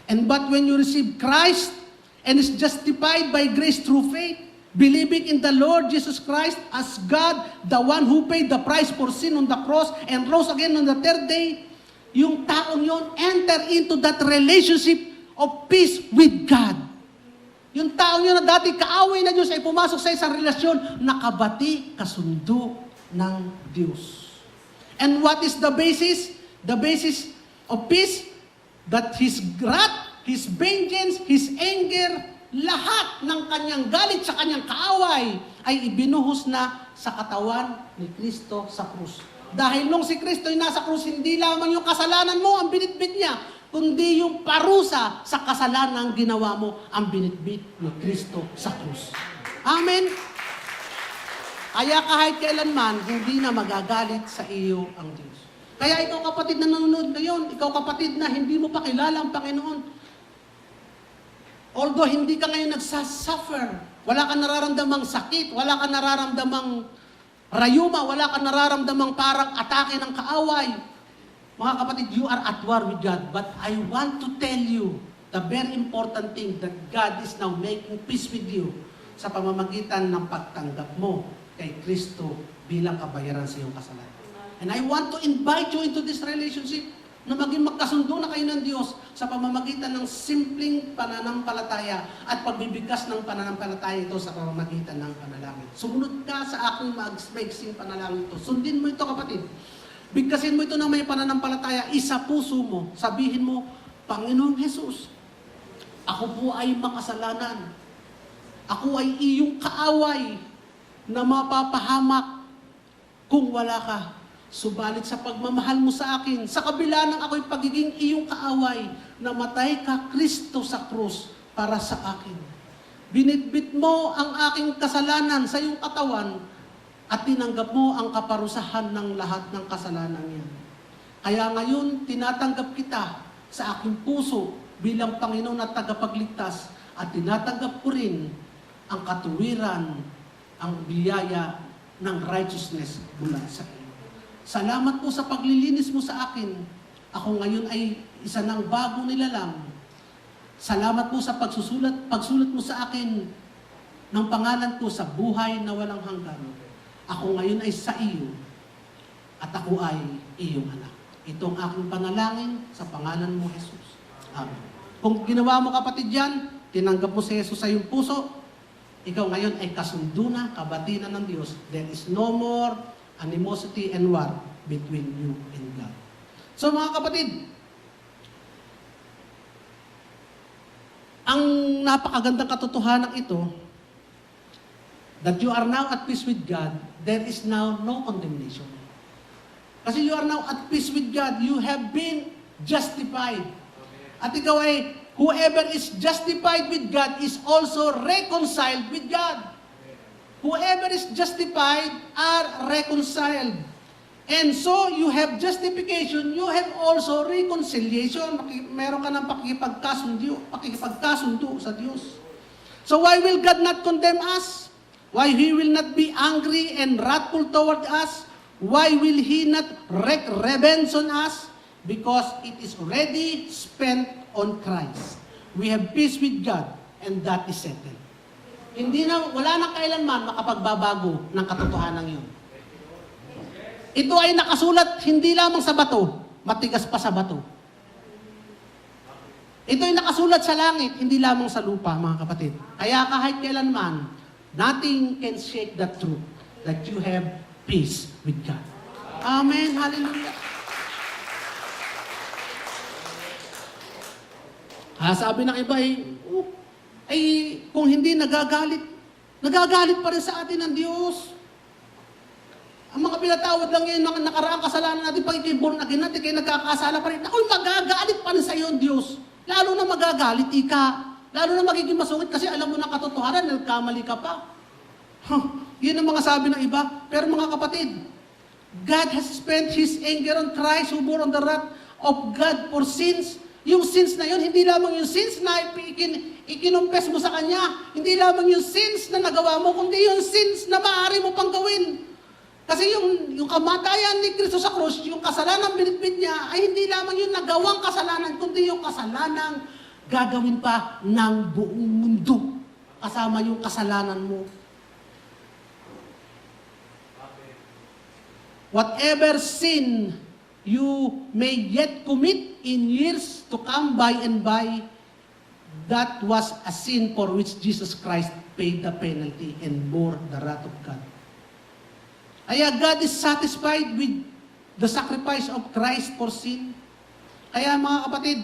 But when you receive Christ and is justified by grace through faith, believing in the Lord Jesus Christ as God, the one who paid the price for sin on the cross and rose again on the third day, yung taong yon enter into that relationship of peace with God. Yung taong yun na dati kaaway na Diyos ay pumasok sa isang relasyon, nakabati, kasundo ng Diyos. And what is the basis? The basis of peace? That His wrath, His vengeance, His anger, lahat ng kanyang galit sa kanyang kaaway ay ibinuhos na sa katawan ni Kristo sa krus. Dahil nung si Kristo ay nasa krus, hindi lamang yung kasalanan mo ang binitbit niya, kundi yung parusa sa kasalanan ginawa mo ang binitbit ni Kristo sa krus. Amen? Kaya kahit kailanman, hindi na magagalit sa iyo ang Diyos. Kaya ikaw kapatid na nanonood ngayon, ikaw kapatid na hindi mo pa kilala ang Panginoon, although hindi ka ngayon nagsasuffer, wala ka nararamdamang sakit, wala ka nararamdamang rayuma, wala ka nararamdamang parang atake ng kaaway, mga kapatid, you are at war with God. But I want to tell you the very important thing that God is now making peace with you sa pamamagitan ng pagtanggap mo kay Kristo bilang kabayaran sa iyong kasalanan. And I want to invite you into this relationship na maging magkasundo na kayo ng Diyos sa pamamagitan ng simpleng pananampalataya at pagbibigkas ng pananampalataya ito sa pamamagitan ng panalangin. Sumunod ka sa aking maiksing panalangin ito. Sundin mo ito, kapatid. Bigkasin mo ito ng may pananampalataya, isa puso mo. Sabihin mo, Panginoong Jesus, ako po ay makasalanan. Ako ay iyong kaaway na mapapahamak kung wala ka. Subalit sa pagmamahal mo sa akin, sa kabila ng ako'y pagiging iyong kaaway, namatay ka Kristo sa krus para sa akin. Binitbit mo ang aking kasalanan sa iyong katawan at tinanggap mo ang kaparusahan ng lahat ng kasalanan niya. Kaya ngayon, tinatanggap kita sa aking puso bilang Panginoon at tagapagligtas at tinatanggap ko rin ang katuwiran, ang biyaya ng righteousness mula sa iyo. Salamat po sa paglilinis mo sa akin. Ako ngayon ay isa ng bagong nilalang. Salamat po sa pagsulat mo sa akin ng pangalan ko sa buhay na walang hanggan. Ako ngayon ay sa iyo at ako ay iyong anak. Itong aking panalangin sa pangalan mo, Jesus. Amen. Kung ginawa mo, kapatid, yan, tinanggap mo si Jesus sa iyong puso, ikaw ngayon ay kasundo na, kabatinan ng Diyos. There is no more animosity and war between you and God. So mga kapatid, ang napakagandang katotohanan ito, that you are now at peace with God, there is now no condemnation. Kasi you are now at peace with God, you have been justified. At ikaw ay, whoever is justified with God is also reconciled with God. Whoever is justified are reconciled. And so, you have justification, you have also reconciliation. Meron ka ng pakikipagkasundo sa Diyos. So why will God not condemn us? Why He will not be angry and wrathful toward us? Why will He not wreak revenge on us? Because it is already spent on Christ. We have peace with God, and that is settled. Wala nang kailanman makapagbabago ng katotohanan yun. Ito ay nakasulat hindi lamang sa bato, matigas pa sa bato. Ito ay nakasulat sa langit, hindi lamang sa lupa, mga kapatid. Kaya kahit kailanman, nothing can shake that truth that you have peace with God. Amen. Hallelujah. Sabi ng iba ay kung hindi nagagalit pa rin sa atin ang Diyos. Ang mga pinatawad lang ngayon, mga nakaraang kasalanan natin, pag ikay-born again natin, kayo nagkakasala pa rin, ako'y magagalit pa rin sa iyo ang Diyos. Lalo na magagalit ika. Lalo na magiging masungit kasi alam mo na katotohanan, nagkamali ka pa. Yun ang mga sabi ng iba. Pero mga kapatid, God has spent His anger on Christ who bore on the wrath of God for sins. Yung sins na yun, hindi lamang yung sins na ikinumpes mo sa Kanya. Hindi lamang yung sins na nagawa mo, kundi yung sins na maaari mo pang gawin. Kasi yung kamatayan ni Kristo sa krus, yung kasalanan binitbit niya, ay hindi lamang yung nagawang kasalanan, kundi yung kasalanan gagawin pa ng buong mundo. Kasama yung kasalanan mo whatever sin you may yet commit in years to come by and by, that was a sin for which Jesus Christ paid the penalty and bore the wrath of God. Kaya God is satisfied with the sacrifice of Christ for sin. Kaya mga kapatid,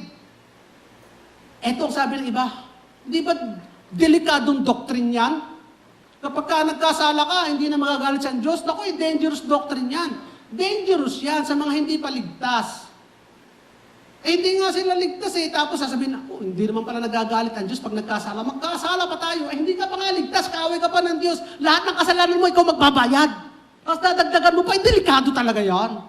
etong sabi ng iba, di ba delikadong doctrine yan? Kapag ka nagkasala ka, hindi na magagalit sa Diyos. Naku, dangerous doctrine yan. Dangerous yan sa mga hindi paligtas. Hindi nga sila ligtas tapos sasabihin, hindi naman pala nagagalit ang Diyos pag nagkasala. Magkasala pa tayo, hindi ka pa nga ligtas, kaaway ka pa ng Diyos. Lahat ng kasalanan mo, ikaw magbabayad. Tapos dadagdagan mo pa, delikado talaga yan.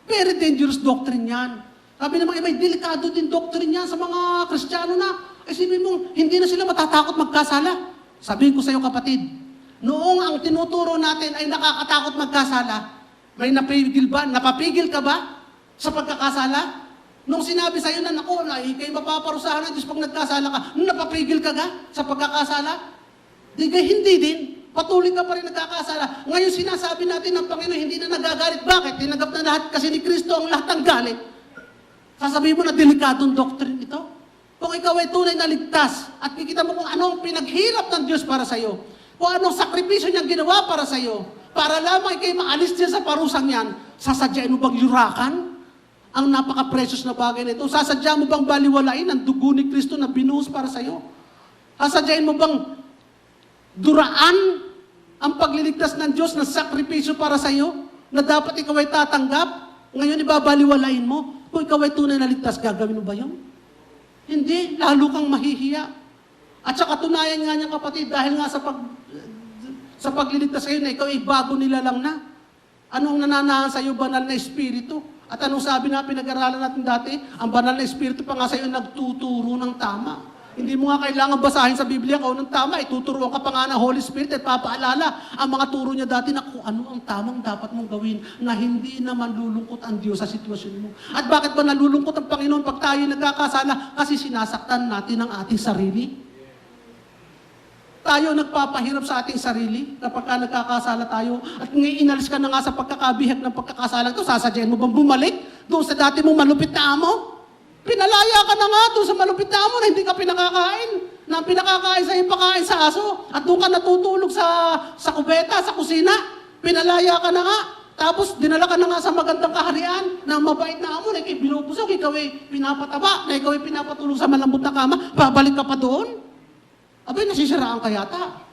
Very dangerous doctrine yan. Sabi ng mga iba, delikado din doctrine yan sa mga Kristiyano na. Sabihin mo, hindi na sila matatakot magkasala. Sabihin ko sa iyo kapatid, noong ang tinuturo natin ay nakakatakot magkasala, may napapigil ka ba sa pagkakasala? Nung sinabi sa iyo na, naku, ikay mapaparusahan ng Diyos pag nagkasala ka, nung napapigil ka ga sa pagkakasala? Hindi din. Patuloy ka pa rin nagkakasala. Ngayon sinasabi natin ng Panginoon, hindi na nagagalit. Bakit? Tinanggap na lahat kasi ni Kristo ang lahat ng galit. Sasabihin mo na delikadong doctrine ito. Kung ikaw ay tunay na ligtas at kikita mo kung anong pinaghirap ng Diyos para sa iyo, kung anong sakripisyo niyang ginawa para sa iyo, para lamang ikay maalis diyan sa parusang yan, sasadyain mo bang yurakan ang napaka-precious na bagay na ito? Sasadya mo bang baliwalain ang dugo ni Kristo na binuhos para sa iyo? Sasadyain mo bang duraan ang pagliligtas ng Diyos na sakripisyo para sa iyo na dapat ikaw ay tatanggap? Ngayon ibabaliwalain mo. Kung ikaw ay tunay na ligtas, gagawin mo ba yun? Hindi, lalo kang mahihiya. At sa katunayan nga niya kapatid, dahil nga sa pagliligtas kayo na ikaw ay bago nilalang na. Anong nananahan sa iyo? Banal na Espiritu. At anong sabi na pinag-aralan natin dati? Ang banal na Espiritu pa nga sa iyo nagtuturo ng tama. Hindi mo nga kailangan basahin sa Biblia kung anong tama. Ituturuan ka pa nga ng Holy Spirit at papaalala ang mga turo niya dati na kung ano ang tamang dapat mong gawin na hindi naman lulungkot ang Diyos sa sitwasyon mo. At bakit ba nalulungkot ang Panginoon pag tayo nagkakasala? Kasi sinasaktan natin ang ating sarili. Tayo nagpapahirap sa ating sarili kapag ka nagkakasala tayo at ngayon inalis ka na nga sa pagkakabihag ng pagkakasala ito, sasadyain mo bang bumalik doon sa dati mong malupit na amo? Pinalaya ka na nga doon sa malupit na amo na hindi ka pinakakain. Na pinakakain sa ipakain sa aso. At doon ka natutulog sa kubeta, sa kusina. Pinalaya ka na nga. Tapos dinala ka na nga sa magandang kaharian na mabait na amo na ikaw binubusog, ikaw ay pinapataba, na ikaw ay pinapatulog sa malambot na kama, babalik ka pa doon? Abay, nasisiraan ka yata.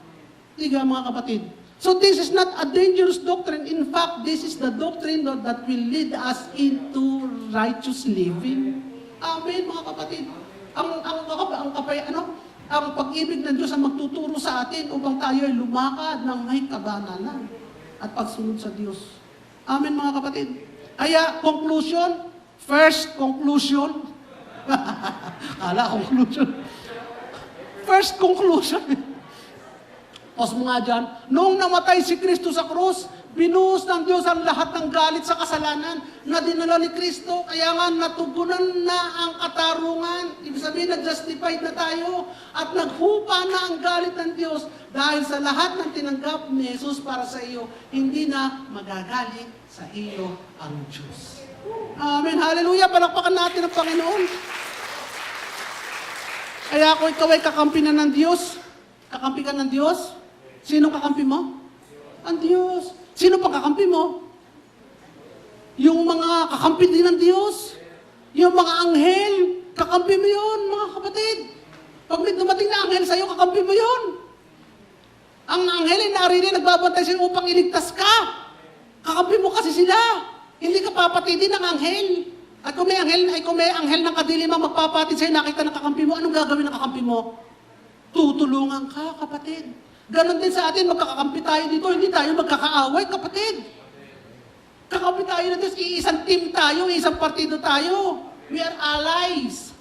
Hindi ka mga kapatid. So this is not a dangerous doctrine. In fact, this is the doctrine that will lead us into righteous living. Amen, mga kapatid. Ang pag-ibig ng Diyos ang magtuturo sa atin upang tayo ay lumakad ng may kabanalan at pagsunod sa Diyos. Amen, mga kapatid. Kaya, first conclusion. First conclusion. Pause mo nga dyan. Noong namatay si Kristo sa krus, binuhos ng Diyos ang lahat ng galit sa kasalanan na dinala ni Kristo. Kaya nga natugunan na ang katarungan. Ibig sabihin, nag-justified na tayo at naghupa na ang galit ng Diyos dahil sa lahat ng tinanggap ni Jesus para sa iyo, hindi na magagalit sa iyo ang Diyos. Amen. Hallelujah. Palakpakan natin ang Panginoon. Kaya kung ikaw ay kakampi na ng Diyos, kakampi ka ng Diyos, sino kakampi mo? Ang Diyos. Sino pa kakampi mo? Yung mga kakampi din ng Diyos. Yung mga anghel, kakampi mo yun, mga kapatid. Pag may dumating na anghel sa'yo, kakampi mo yun. Ang anghel ay naririnig, nagbabantay sa'yo upang iligtas ka. Kakampi mo kasi sila. Hindi ka papatidin ng anghel. At kung may anghel ng kadiliman magpapatid sa'yo, nakita ng kakampi mo, anong gagawin ng kakampi mo? Tutulungan ka, kapatid. Ganon din sa atin, magkakakampi tayo dito, hindi tayo magkakaaway, kapatid. Kakampi tayo na Diyos, iisang team tayo, isang partido tayo. We are allies.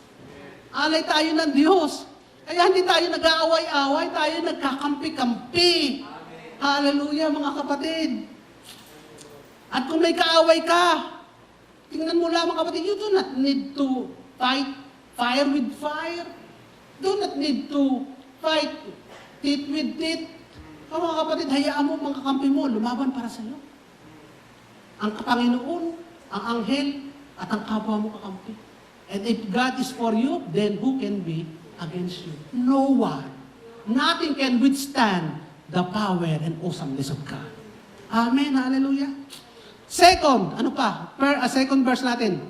Ally tayo ng Diyos. Kaya hindi tayo nag-aaway-away, tayo nagkakampi-kampi. Hallelujah, mga kapatid. At kung may kaaway ka, tingnan mo lamang kapatid, you do not need to fight fire with fire. Do not need to fight tit with tit. Mga kapatid, hayaan mo mga kakampi mo, lumaban para sa iyo. ang Panginoon, ang anghel, at ang kapwa mo kakampi. And if God is for you, then who can be against you? No one. Nothing can withstand the power and awesomeness of God. Amen. Hallelujah. Second, ano pa? Second verse natin.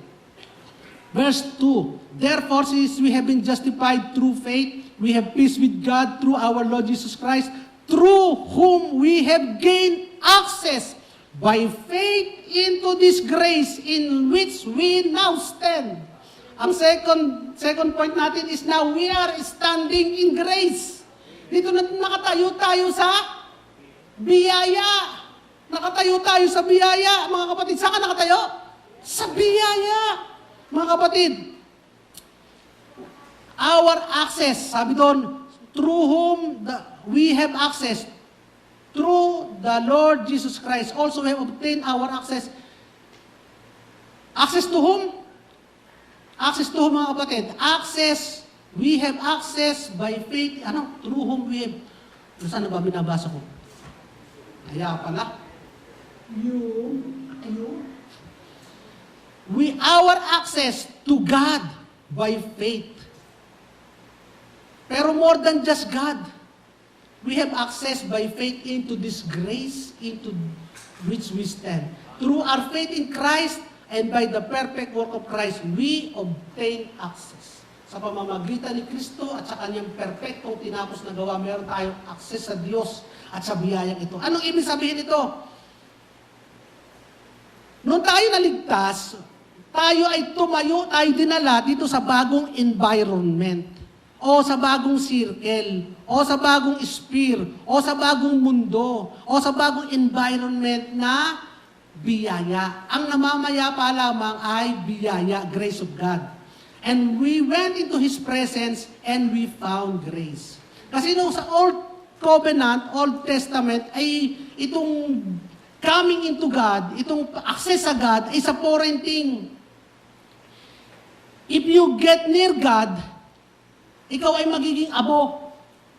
Verse 2. Therefore, since we have been justified through faith, we have peace with God through our Lord Jesus Christ, through whom we have gained access by faith into this grace in which we now stand. Ang second point natin is now we are standing in grace. Dito na nakatayo tayo sa biyaya. Nakatayo tayo sa biyaya, mga kapatid. Saan ka nakatayo? Sa biyaya, mga kapatid. Our access, sabi doon, through whom we have access, through the Lord Jesus Christ, also we have obtained our access. Access to whom? Access to whom, mga kapatid? Access, we have access by faith, through whom we have, saan na ba binabasa ko? Kaya pala. Our access to God by faith. Pero more than just God, we have access by faith into this grace into which we stand. Through our faith in Christ and by the perfect work of Christ, we obtain access. Sa pamamagitan ni Kristo at sa kanyang perfectong tinapos na gawa, meron tayong access sa Diyos at sa biyayang ito. Anong ibig sabihin ito? Noong tayo naligtas, tayo ay tumayo, tayo dinala dito sa bagong environment, o sa bagong circle, o sa bagong sphere, o sa bagong mundo, o sa bagong environment na biyaya. Ang namamayapa lamang ay biyaya, grace of God. And we went into His presence and we found grace. Kasi nung sa Old Covenant, Old Testament, ay itong coming into God, itong access sa God, is a foreign thing. If you get near God, ikaw ay magiging abo.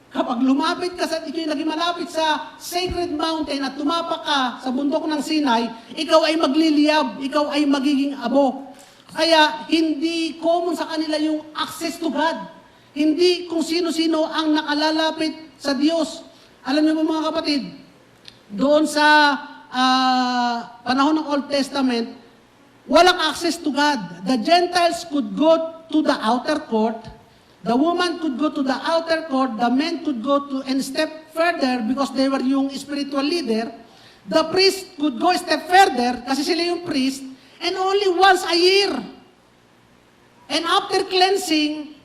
Kapag lumapit ka ikaw ay naging malapit sa sacred mountain at tumapak ka sa bundok ng Sinai, ikaw ay magliliyab, ikaw ay magiging abo. Kaya hindi common sa kanila yung access to God. Hindi kung sino-sino ang nakalalapit sa Diyos. Alam niyo mga kapatid, doon sa panahon ng Old Testament, walang access to God. The Gentiles could go to the outer court, the woman could go to the outer court, the men could go to and step further because they were yung spiritual leader. The priest could go a step further kasi sila yung priest, and only once a year. And after cleansing,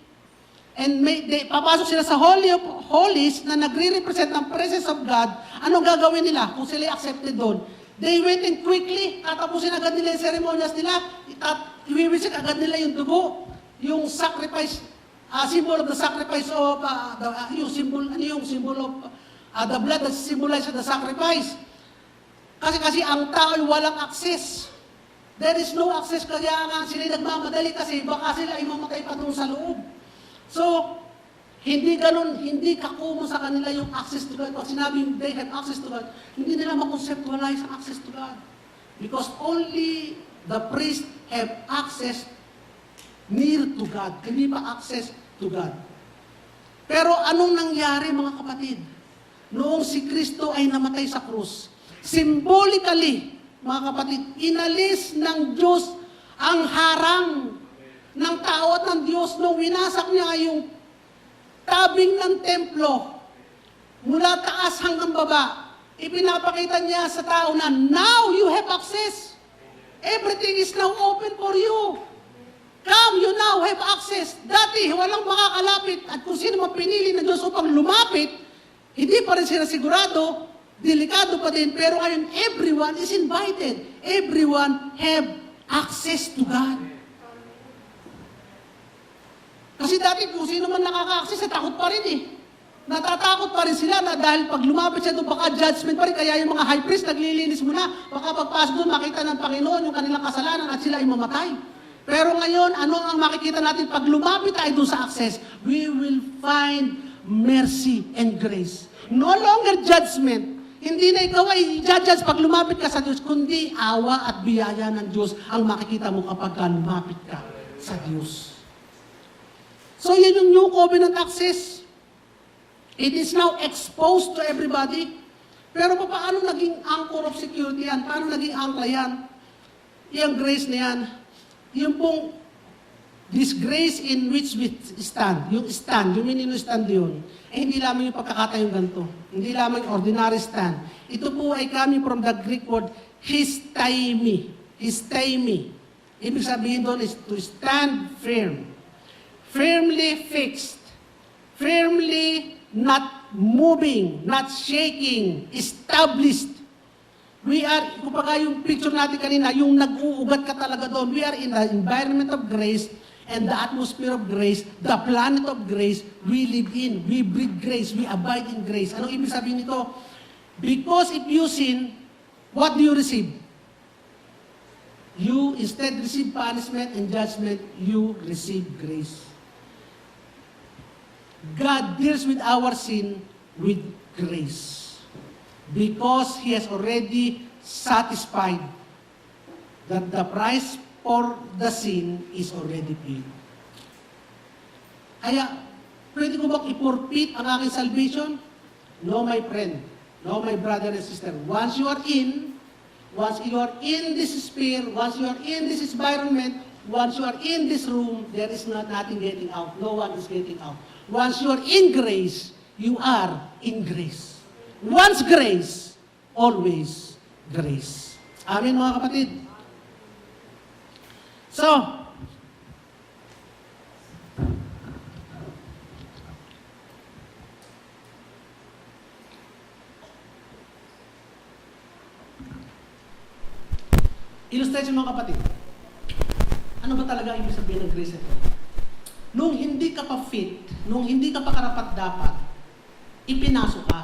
and papasok sila sa Holy of Holies na nagre-represent ng presence of God, anong gagawin nila kung sila accepted doon? They went in quickly, tatapusin agad nila yung ceremonies nila, iwiwisik agad nila yung dugo, yung sacrifice, symbol of the sacrifice of, yung symbol of the blood that symbolizes the sacrifice. Kasi ang tao ay walang access. There is no access, kaya nga sila nagmamadali kasi baka sila ay mamatay pa doon sa loob. So, hindi ganun, hindi kakumo sa kanila yung access to God. Pag sinabing they have access to God, hindi nila makonceptualize ang access to God. Because only the priest have access near to God. Hindi pa access to God. Pero anong nangyari mga kapatid? Noong si Kristo ay namatay sa krus, symbolically, mga kapatid, inalis ng Diyos ang harang ng tao at ng Diyos nung winasak niya yung tabing ng templo mula taas hanggang baba. Ipinapakita niya sa tao na now you have access. Everything is now open for you. Come, you now have access. Dati, walang makakalapit at kung sino man pinili ng Diyos upang lumapit, hindi pa rin sila sigurado, delikado pa din, pero ngayon everyone is invited. Everyone have access to God. Kasi dati kung sino man nakaka-access, takot pa rin eh. Natatakot pa rin sila na dahil pag lumapit siya doon, baka judgment pa rin. Kaya yung mga high priest, naglilinis muna. Baka pagpasok doon, makita ng Panginoon yung kanilang kasalanan at sila ay mamatay. Pero ngayon, ano ang makikita natin? Pag lumapit tayo doon sa access, we will find mercy and grace. No longer judgment. Hindi na ikaw ay judge pag lumapit ka sa Diyos, kundi awa at biyaya ng Diyos ang makikita mo kapag lumapit ka sa Diyos. So yan yung New Covenant access. It is now exposed to everybody. Pero paano naging anchor of security yan? Paano naging angkla yan? Yung grace na yan, yung pong this grace in which we stand, yung minimum stand yun, hindi lamang yung pagkakatayong ganito. Hindi lamang yung ordinary stand. Ito po ay coming from the Greek word, histaimi. Histaimi. Ibig sabihin doon is to stand firm. Firmly fixed. Firmly not moving, not shaking, established. We are, kumbaga yung picture natin kanina, yung nag-uugat ka talaga doon. We are in the environment of grace and the atmosphere of grace, the planet of grace, we live in. We breathe grace, we abide in grace. Anong ibig sabihin nito? Because if you sin, what do you receive? You instead receive punishment and judgment, you receive grace. God deals with our sin with grace. Because He has already satisfied that the price for the sin is already paid. Kaya, pwede ko bang i-forfeit ang aking salvation? No, my friend. No, my brother and sister. Once you are in this sphere, once you are in this environment, once you are in this room, there is nothing getting out. No one is getting out. Once you are in grace, you are in grace. Once grace, always grace. Amen mga kapatid. So, illustration mga kapatid. Ano ba talaga ibig sabihin ng grace ito? Nung hindi ka pa fit, nung hindi ka pa karapat-dapat, ipinasok ka.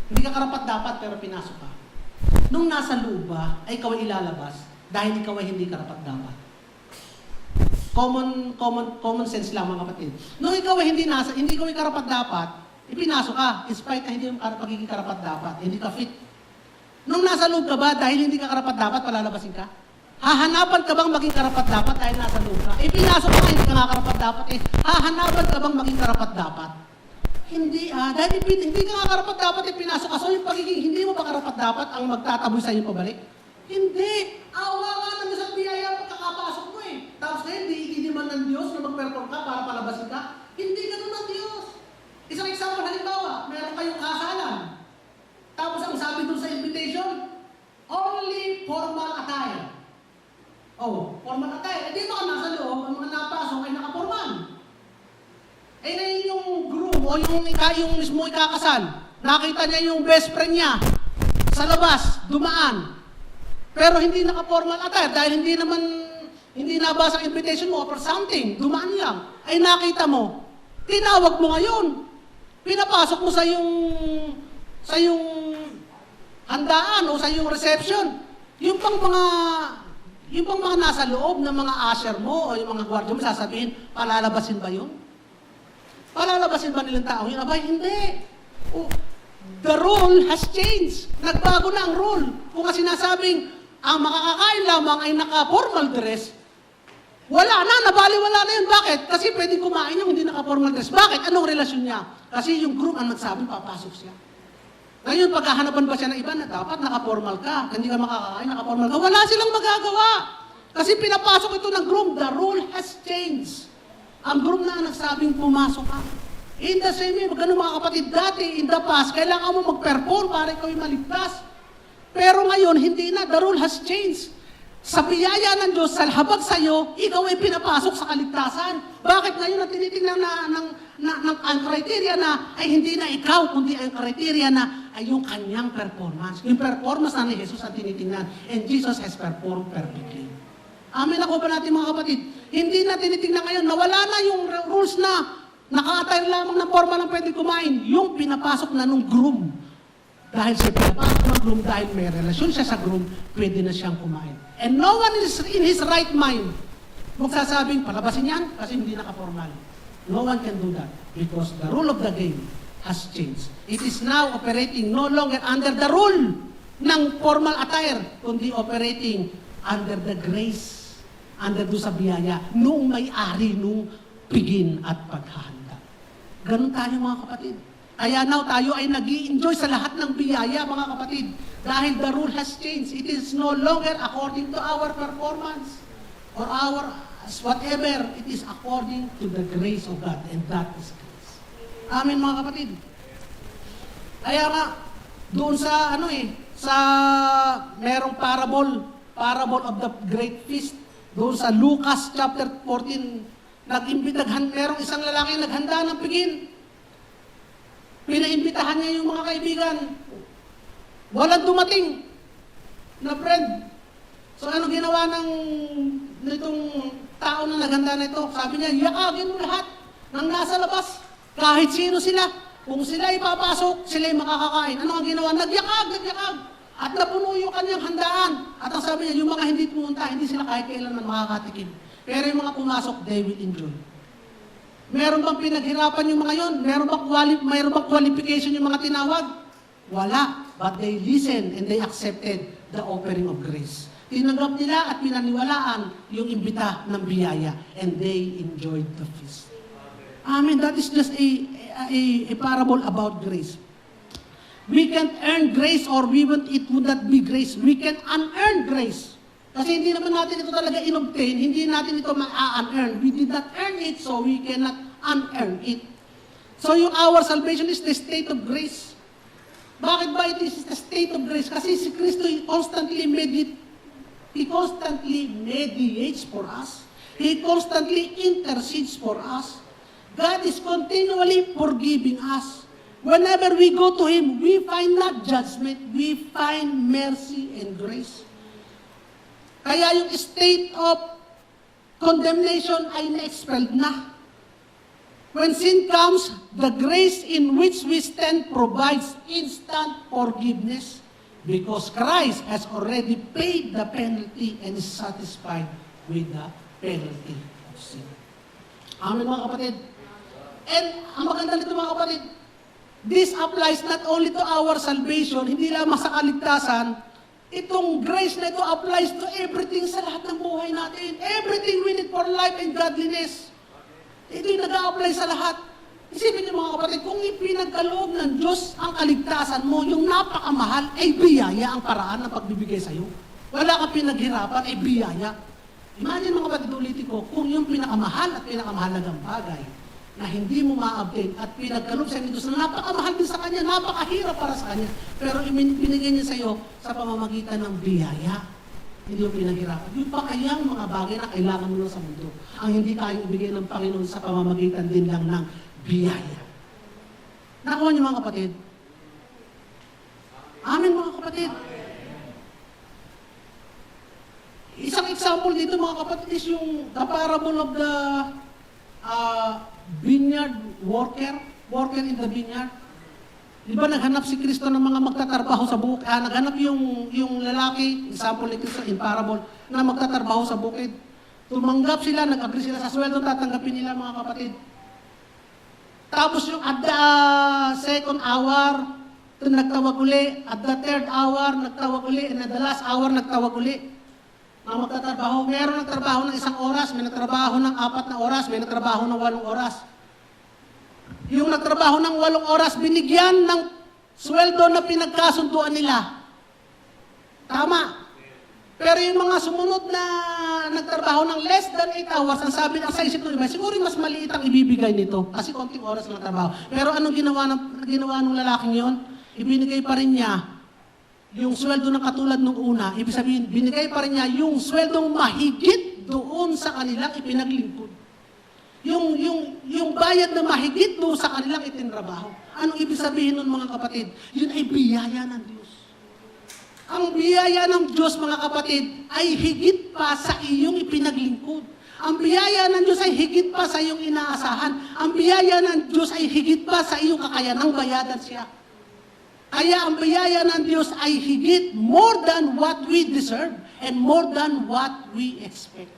Hindi ka karapat-dapat pero pinasok ka. Nung nasa loob ba, ay ikaw ay ilalabas dahil ikaw ay hindi karapat-dapat. Common sense lang mga kapatid. Nung ikaw ay hindi ikaw ay karapat-dapat, ipinasok ka in spite na hindi yung pagiging karapat-dapat, hindi ka fit. Nung nasa loob ka ba dahil hindi ka karapat-dapat, palalabasin ka? Hahanapan ka bang maging karapat-dapat dahil nasa loob ka? Ipinasok ka hindi ka nga karapat-dapat hahanapan ka bang maging karapat-dapat? Hindi dahil hindi ka nga karapat-dapat pinasok ka. So yung pagiging hindi mo ba karapat-dapat ang magtataboy sa iyo pabalik? Hindi. Awa nga ng Diyos at biyaya pagkakapasok mo Tapos ngayon, hindi man ng Diyos na mag-perform ka para palabasin ka. Hindi ganun ng Diyos. Isang example, halimbawa, meron kayong kasalan. Tapos ang sabi dun sa invitation, only formal attire. Oh, formal attire. Di ba nasa loob, ang mga napasok ay nakapormal. Na yung groom o yung mismo ikakasal, nakita niya yung best friend niya sa labas, dumaan. Pero hindi naka-formal attire dahil hindi nabasa ang invitation mo for something, dumaan lang. Ay nakita mo, tinawag mo ngayon. Pinapasok mo sa yung handaan o sa yung reception. Yung pang mga nasa loob ng mga usher mo o yung mga gwardiya mo, sasabihin, palalabasin ba yun? Palalabasin ba nilang tao yun? Abay, hindi. The rule has changed. Nagbago na ang rule. Kung sinasabing, ang makakakain lamang ay naka-formal dress, wala na, nabaliwala na yun. Bakit? Kasi pwede kumain yung hindi naka-formal dress. Bakit? Anong relasyon niya? Kasi yung groom ang nagsabi, papasok siya. Ngayon, paghahanapan ba siya ng iba na dapat naka-formal ka, hindi ka makakakain, naka-formal ka, wala silang magagawa. Kasi pinapasok ito ng groom. The rule has changed. Ang groom na nagsabing pumasok ka. In the same way, ganun mga kapatid, dati, in the past, kailangan mo mag-perform para ikaw ay maligtas. Pero ngayon, hindi na. The rule has changed. Sa biyaya ng Diyos, sa habag sa iyo, ikaw ay pinapasok sa kaligtasan. Bakit ngayon ang tinitingnan ang criteria na ay hindi na ikaw, kundi ang criteria na ay yung kanyang performance. Yung performance na ni Jesus ang tinitingnan. And Jesus has performed perfectly. Amen ako ba natin mga kapatid? Hindi na tinitingnan ngayon, nawala na yung rules na naka-attire lamang ng forma lang pwede kumain. Yung pinapasok na nung groom. Dahil siya pinapasok ng groom, dahil may relasyon siya sa groom, pwede na siyang kumain. And no one is in his right mind magsasabing, palabasin yan kasi hindi naka-formal. No one can do that because the rule of the game has changed. It is now operating no longer under the rule ng formal attire, kundi operating under the grace, under doon sa biyaya, nung may-ari, nung pigin at paghahanda. Ganun tayo mga kapatid. Kaya now tayo ay nag-i-enjoy sa lahat ng biyaya mga kapatid. Dahil the rule has changed. It is no longer according to our performance or our whatever. It is according to the grace of God, and that is grace. Amen mga kapatid. Kaya nga, doon sa sa merong parable of the great feast, doon sa Lucas chapter 14, merong isang lalaki naghanda ng pigin. Pinaimbitahan niya yung mga kaibigan. Walang dumating na friend. So ano ginawa nitong tao na naghanda na ito? Sabi niya, yakagin mo lahat ng nasa labas. Kahit sino sila. Kung sila ipapasok, sila makakakain. Ano ang ginawa? Nagyakag. At napuno yung kanyang handaan. At ang sabi niya, yung mga hindi pumunta, hindi sila kahit kailanman makakatikim. Pero yung mga pumasok, they will enjoy. Meron bang pinaghirapan yung mga yon? Meron bang qualification yung mga tinawag? Wala. But they listened and they accepted the offering of grace. Tinanggap nila at pinaniwalaan yung imbita ng biyaya. And they enjoyed the feast. Amen. That is just a parable about grace. We can't earn grace or it would not be grace. We can unearn grace. Kasi hindi naman natin ito talaga inobtain, hindi natin ito ma-unearn. We did not earn it, so we cannot unearn it. So yung our salvation is the state of grace. Bakit ba it is the state of grace? Kasi si Kristo constantly mediates for us. He constantly intercedes for us. God is continually forgiving us. Whenever we go to Him, we find not judgment, we find mercy and grace. Kaya yung state of condemnation ay na-expelled na. When sin comes, the grace in which we stand provides instant forgiveness because Christ has already paid the penalty and is satisfied with the penalty of sin. Amen mga kapatid. And ang maganda nito mga kapatid, this applies not only to our salvation, hindi lamang sa kaligtasan. Itong grace na ito applies to everything sa lahat ng buhay natin. Everything we need for life and godliness. Ito'y nag-a-apply sa lahat. Isipin niyo mga kapatid, kung ipinagkaloob ng Diyos ang kaligtasan mo, yung napakamahal ay biyaya ang paraan ng pagbibigay sa iyo. Wala kang pinaghirapan, ay biyaya. Imagine mga kapatid, ulitin ko, kung yung pinakamahal at pinakamahalagang bagay na hindi mo ma-obtain at pinagkaloob sa Diyos na napakamahal din sa Kanya, napakahirap para sa Kanya, pero binigay niya sa iyo sa pamamagitan ng biyaya. Hindi yung pinaghirapan. Yung pa kayang mga bagay na kailangan mo sa mundo, ang hindi kayang ibigay ng Panginoon sa pamamagitan din lang ng biyaya. Nakuha niyo mga kapatid? Amen mga kapatid. Isang example dito mga kapatid is yung the parable of the vineyard worker in the vineyard. Di ba naghanap si Kristo ng mga magtatrabaho sa bukid? Naghanap yung lalaki, example ni Kristo in parable, na magtatrabaho sa bukid. Tumanggap sila, nag-agree sila sa sweldo, tatanggapin nila mga kapatid. Tapos yung at the second hour, nagtawag uli. At the third hour, nagtawag uli. And at the last hour, nagtawag uli. Mga magtatrabaho. Meron nagtrabaho ng 1 oras, may nagtrabaho ng 4 na oras, may nagtrabaho ng 8 oras. Yung nagtrabaho ng 8 oras, binigyan ng sweldo na pinagkasunduan nila. Tama. Pero yung mga sumunod na nagtrabaho ng less than 8 hours, ang sabi ng sa isip ko, siguro mas maliit ang ibibigay nito kasi konting oras lang trabaho. Pero anong ginawa ng lalaking yon? Ibinigay pa rin niya yung sweldo na katulad nung una. Ibig sabihin, binigay pa rin niya yung sweldong mahigit doon sa kanilang ipinaglingkod. Yung bayad na mahigit doon sa kanilang itinrabaho. Anong ibig sabihin nun mga kapatid? Yun ay biyaya ng Diyos. Ang biyaya ng Diyos, mga kapatid, ay higit pa sa iyong ipinaglingkod. Ang biyaya ng Diyos ay higit pa sa iyong inaasahan. Ang biyaya ng Diyos ay higit pa sa iyong kakayanang bayadan siya. Kaya ang biyaya ng Diyos ay higit more than what we deserve and more than what we expect.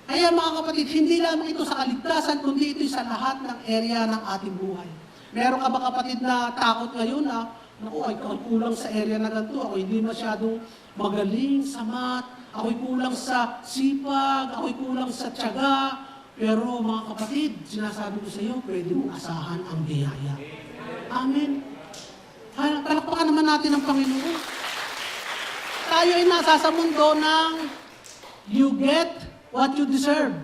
Kaya mga kapatid, hindi lamang ito sa kaligtasan, kundi ito sa lahat ng area ng ating buhay. Meron ka ba kapatid na takot ngayon na, naku, ay kulang sa area na ganito, ako hindi masyadong magaling sa math, ako'y kulang sa sipag, ako'y kulang sa tiyaga. Pero mga kapatid, sinasabi ko sa iyo, pwede mong asahan ang biyaya. Amen. Palakpakan naman natin ang Panginoon. Tayo ay nasa sa mundo ng you get what you deserve.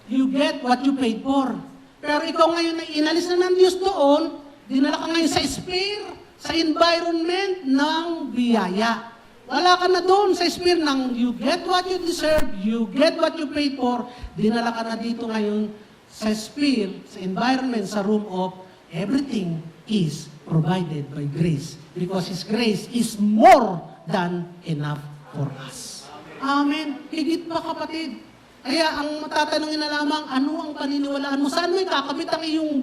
You get what you paid for. Pero ikaw ngayon ay inalis na ng Diyos doon, dinala ka ngayon sa sphere, sa environment ng biyaya. Wala ka na doon sa sphere ng you get what you deserve, you get what you paid for. Dinala ka na dito ngayon sa sphere, sa environment, sa room of everything is provided by grace. Because His grace is more than enough for us. Amen. Higit pa kapatid. Kaya ang matatanungin na lamang, ano ang paniniwalaan mo? Saan mo ikakabit ang iyong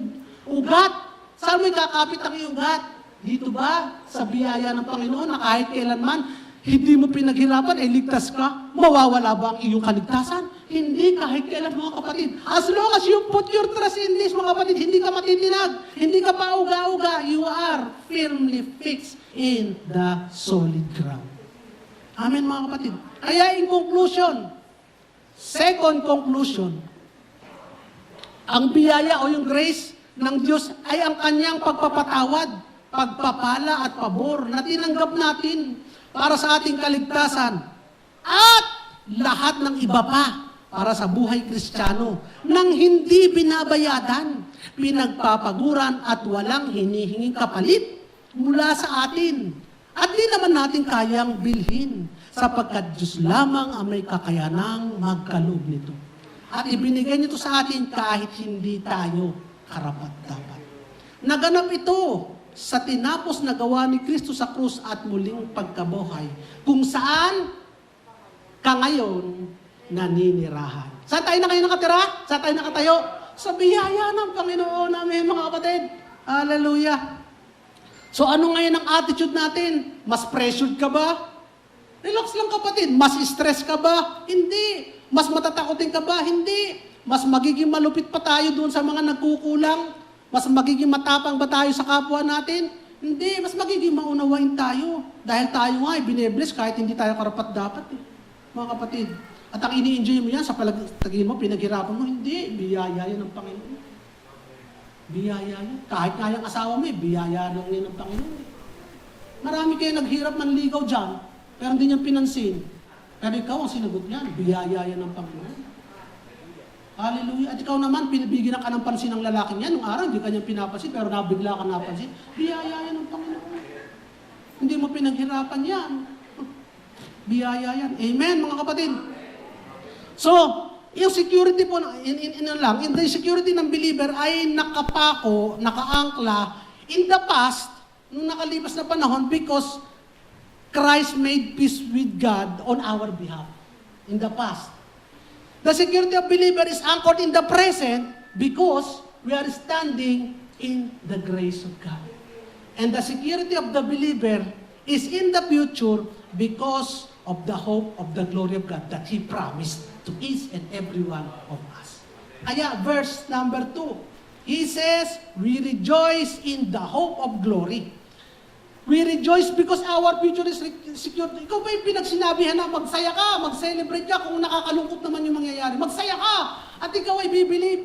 ugat? Saan mo ikakabit ang iyong ugat? Dito ba? Sa biyaya ng Panginoon na kahit kailanman, hindi mo pinaghirapan, ligtas ka? Mawawala ba ang iyong kaligtasan? Hindi, kahit kailan mga kapatid. As long as you put your trust in this, mga kapatid, hindi ka matitinag, hindi ka pauga-uga, you are firmly fixed in the solid ground. Amen mga kapatid. Kaya in conclusion, second conclusion, ang biyaya o yung grace ng Diyos ay ang kanyang pagpapatawad, pagpapala at pabor na tinanggap natin para sa ating kaligtasan at lahat ng iba pa para sa buhay Kristiyano nang hindi binabayadan, pinagpapaguran at walang hinihinging kapalit mula sa atin. At di naman natin kayang bilhin sapagkat Diyos lamang ang may kakayanang magkaloob nito. At ibinigay nito sa atin kahit hindi tayo karapat-dapat. Naganap ito sa tinapos na gawa ni Kristo sa krus at muling pagkabuhay, kung saan ka ngayon naninirahan. Saan tayo na kayo nakatira? Saan tayo nakatayo? Sa biyaya ng Panginoon namin, mga kapatid. Hallelujah. So ano ngayon ang attitude natin? Mas pressured ka ba? Relax lang kapatid. Mas stress ka ba? Hindi. Mas matatakotin ka ba? Hindi. Mas magiging malupit pa tayo doon sa mga nagkukulang? Mas magiging matapang ba tayo sa kapwa natin? Hindi. Mas magiging maunawain tayo. Dahil tayo nga ay binebless kahit hindi tayo karapat-dapat. Mga kapatid. At ang ini-enjoy mo yan sa palagtagin mo, pinaghirapan mo, hindi. Biyaya yan ng Panginoon. Biyaya yan. Kahit nga yung asawa mo, biyaya lang yan ng Panginoon. Marami kayo naghirap manligaw dyan, pero hindi niyang pinansin. Pero ikaw ang sinagot niyan, biyaya yan ng Panginoon. Hallelujah. At ikaw naman, pinabigyan ka ng pansin ng lalaki niya. Nung araw, hindi ka niyang pinapansin, pero nabigla ka napansin. Biyaya yan ng Panginoon. Hindi mo pinaghirapan yan. Biyaya yan. Amen, mga kapatid. So, yung security po, in the security ng believer ay nakapako, nakaangkla in the past, nung nakalipas na panahon, because Christ made peace with God on our behalf. In the past. The security of believer is anchored in the present because we are standing in the grace of God. And the security of the believer is in the future because of the hope of the glory of God that He promised to each and every one of us. Kaya verse number 2, He says, we rejoice in the hope of glory. We rejoice because our future is secured. Ikaw ba yung pinagsinabihan na magsaya ka, mag-celebrate ka kung nakakalungkot naman yung mangyayari? Magsaya ka at ikaw ay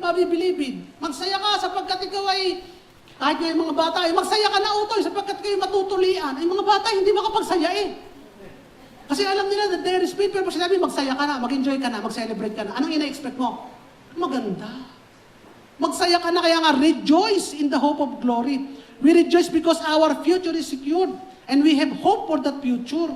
pabibilibin. Magsaya ka sapagkat ikaw ay, kahit nga yung mga bata ay, magsaya ka na utoy sapagkat kayo matutulian. Ay mga bata hindi makapagsaya eh. Kasi alam nila that there is pain, pero pag sinabi, magsaya ka na, mag-enjoy ka na, mag-celebrate ka na. Anong ina-expect mo? Maganda. Magsaya ka na, kaya nga, rejoice in the hope of glory. We rejoice because our future is secured and we have hope for that future.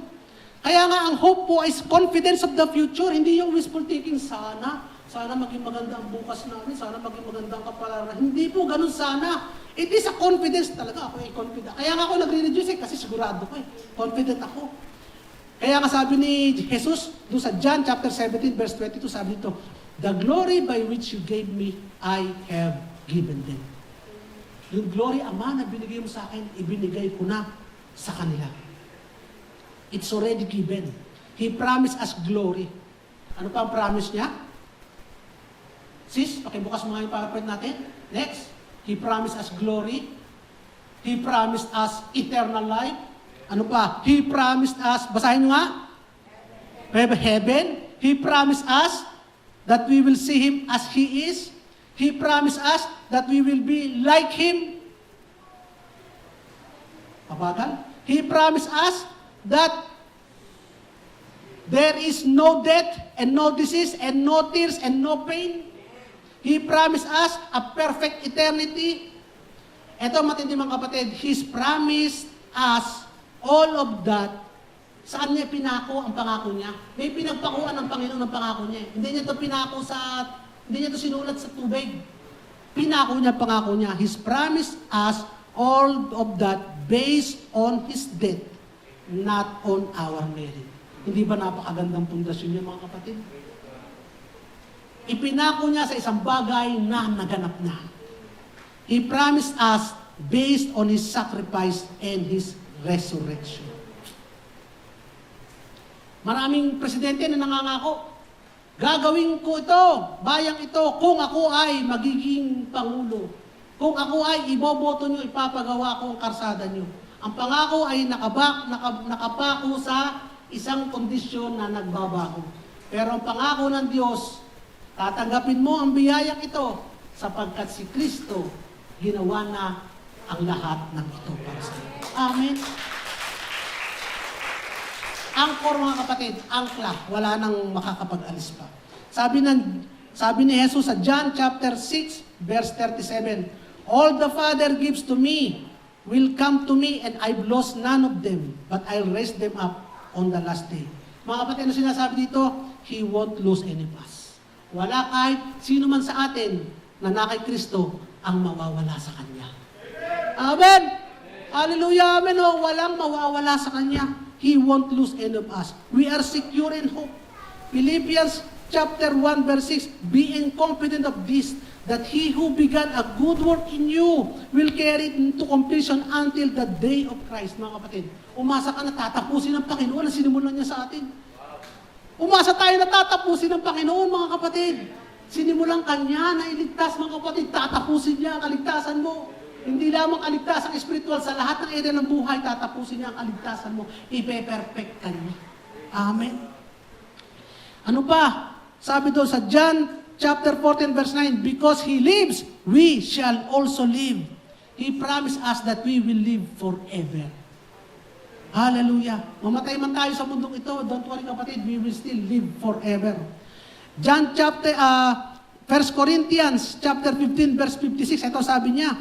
Kaya nga, ang hope po is confidence of the future, hindi yung wishful thinking, sana maging maganda ang bukas namin, sana maging maganda ang kapalaran. Hindi po, ganun sana. It is a confidence talaga, ako ay confident. Kaya nga ako nagre-rejoice kasi sigurado ko confident ako. Kaya nga sabi ni Jesus, doon sa John chapter 17, verse 22, sabi dito, the glory by which you gave me, I have given them. Yung glory, Ama, na binigay mo sa akin, ibinigay ko na sa kanila. It's already given. He promised us glory. Ano pa ang promise niya? Sis, pakibukas mo nga yung PowerPoint natin. Next. He promised us glory. He promised us eternal life. Ano pa? He promised us, basahin nyo nga, heaven. He promised us that we will see Him as He is. He promised us that we will be like Him. Pabagal? He promised us that there is no death and no disease and no tears and no pain. He promised us a perfect eternity. Ito matindi mga kapatid, He's promised us all of that. Saan niya pinako ang pangako niya? May pinagpakuan ng Panginoon ng pangako niya. Hindi niya ito sinulat sa tubig. Pinako niya, pangako niya. He's promised us all of that based on His death, not on our merit. Hindi ba napakagandang pundasyon niya mga kapatid? Ipinako niya sa isang bagay na naganap na. He promised us based on His sacrifice and His resurrection. Maraming presidente na nangangako, gagawin ko ito, bayang ito, kung ako ay magiging Pangulo. Kung ako ay iboboto nyo, ipapagawa ko ang karsada nyo. Ang pangako ay nakapako sa isang kondisyon na nagbabago. Pero ang pangako ng Diyos, tatanggapin mo ang biyayang ito sapagkat si Kristo ginawa na ang lahat ng ito para sa iyo. Amen. Angkor mga kapatid, angkla, wala nang makakapag-alis pa. Sabi ni Jesus sa John chapter 6 verse 37, all the Father gives to me will come to me and I've lost none of them, but I'll raise them up on the last day. Mga kapatid, ano sinasabi dito? He won't lose any of us. Wala kahit sino man sa atin na kay Kristo ang mawawala sa Kanya. Amen! Hallelujah! Amen! Oh, walang mawawala sa Kanya. He won't lose any of us. We are secure in hope. Philippians chapter 1 verse 6, being confident of this, that He who began a good work in you will carry it into completion until the day of Christ. Mga kapatid, umasa ka na tatapusin ng Panginoon ang sinimulan niya sa atin. Umasa tayo na tatapusin ng Panginoon, mga kapatid. Sinimulan Kanya na iligtas, mga kapatid, tatapusin niya ang kaligtasan mo. Hindi lamang kaligtasan spiritual, sa lahat ng area ng buhay, tatapusin niya ang kaligtasan mo. Ipe-perfect ka niya. Amen. Ano pa? Sabi doon sa John chapter 14 verse 9, because He lives, we shall also live. He promised us that we will live forever. Hallelujah. Mamatay man tayo sa mundong ito, don't worry kapatid, we will still live forever. John chapter, 1 Corinthians chapter 15 verse 56, ito sabi niya,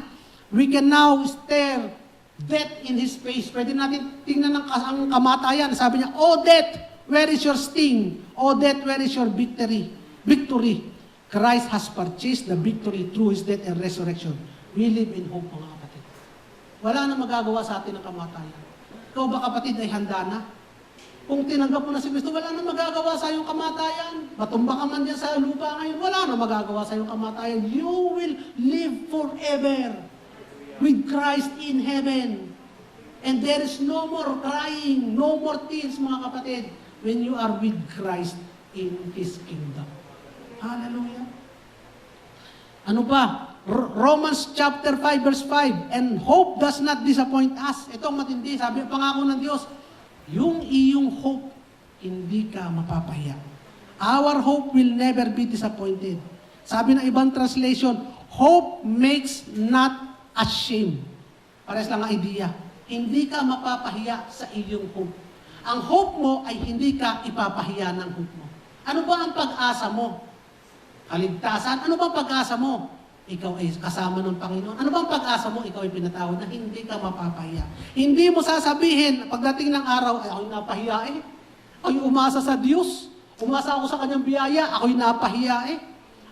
we can now stare death in His face. Pwede natin tingnan ang kamatayan. Sabi niya, oh death, where is your sting? Oh death, where is your victory? Victory. Christ has purchased the victory through His death and resurrection. We live in hope, mga kapatid. Wala na magagawa sa atin ng kamatayan. Ikaw ba kapatid ay handa na? Kung tinanggap mo na si Kristo, wala na magagawa sa iyong kamatayan. Matumba ka man dyan sa lupa ngayon, wala na magagawa sa iyong kamatayan. You will live forever with Christ in heaven. And there is no more crying, no more tears, mga kapatid, when you are with Christ in His kingdom. Hallelujah. Ano pa? Romans chapter 5 verse 5, and hope does not disappoint us. Itong matindi, sabi ang pangako ng Diyos, yung iyong hope, hindi ka mapapahiya. Our hope will never be disappointed. Sabi ng ibang translation, hope makes not ashamed. Pares lang ang idea. Hindi ka mapapahiya sa iyong hope. Ang hope mo ay hindi ka ipapahiya ng hope mo. Ano ba ang pag-asa mo? Kaligtasan. Ano ba ang pag-asa mo? Ikaw ay kasama ng Panginoon. Ano ba ang pag-asa mo? Ikaw ay pinatawad na hindi ka mapapahiya. Hindi mo sasabihin, pagdating ng araw, ay ako'y napahiya eh. Ako'y umasa sa Diyos. Umasa ako sa Kanyang biyaya, ako'y napahiya eh.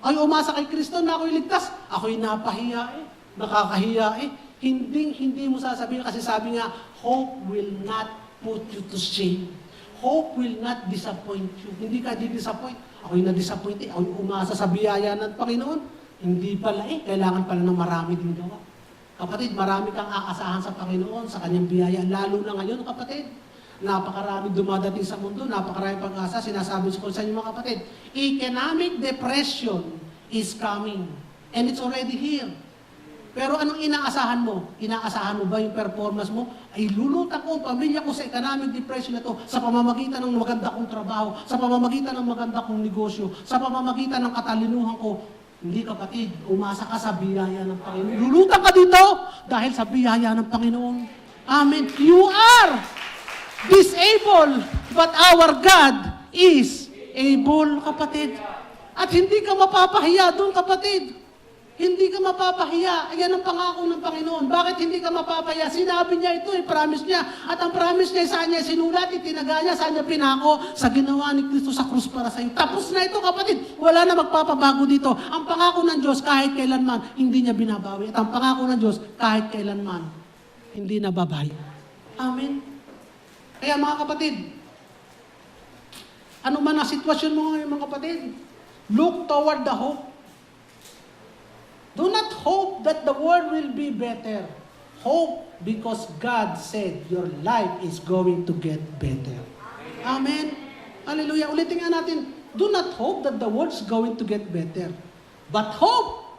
Ako'y umasa kay Kristo na ako'y ligtas, ako'y napahiya eh. Nakakahiya eh. Hindi mo sasabihin kasi sabi nga, hope will not put you to shame. Hope will not disappoint you. Hindi ka di-disappoint. Ako'y na-disappoint eh. Ako'y umasa sa biyaya ng Panginoon. Hindi pala eh. Kailangan pala ng marami din gawa. Kapatid, marami kang aasahan sa Panginoon, sa Kanyang biyaya. Lalo na ngayon, kapatid. Napakarami dumadating sa mundo, napakarami pag-asa. Sinasabi ko sa inyo mga kapatid, economic depression is coming. And it's already here. Pero anong inaasahan mo? Inaasahan mo ba yung performance mo? Ay lulutak ko, pamilya ko sa economic depression na to sa pamamagitan ng maganda kong trabaho, sa pamamagitan ng maganda kong negosyo, sa pamamagitan ng katalinuhan ko. Hindi kapatid, umasa ka sa biyaya ng Panginoon. Lulutak ka dito dahil sa biyaya ng Panginoon. Amen. You are disabled, but our God is able, kapatid. At hindi ka mapapahiya doon, kapatid. Hindi ka mapapahiya. Ayan ang pangako ng Panginoon. Bakit hindi ka mapapahiya? Sinabi niya ito, promise niya. At ang promise niya, saan niya sinulat, itinaga niya, saan niya pinako, sa ginawa ni Kristo sa krus para sa iyo. Tapos na ito, kapatid. Wala na magpapabago dito. Ang pangako ng Diyos, kahit kailanman, hindi niya binabawi. At ang pangako ng Diyos, kahit kailanman, hindi nababawi. Amen. Kaya mga kapatid, ano man ang sitwasyon mo ngayon, mga kapatid, look toward the hope. Do not hope that the world will be better. Hope because God said your life is going to get better. Amen. Hallelujah. Ulitin nga natin. Do not hope that the world's going to get better. But hope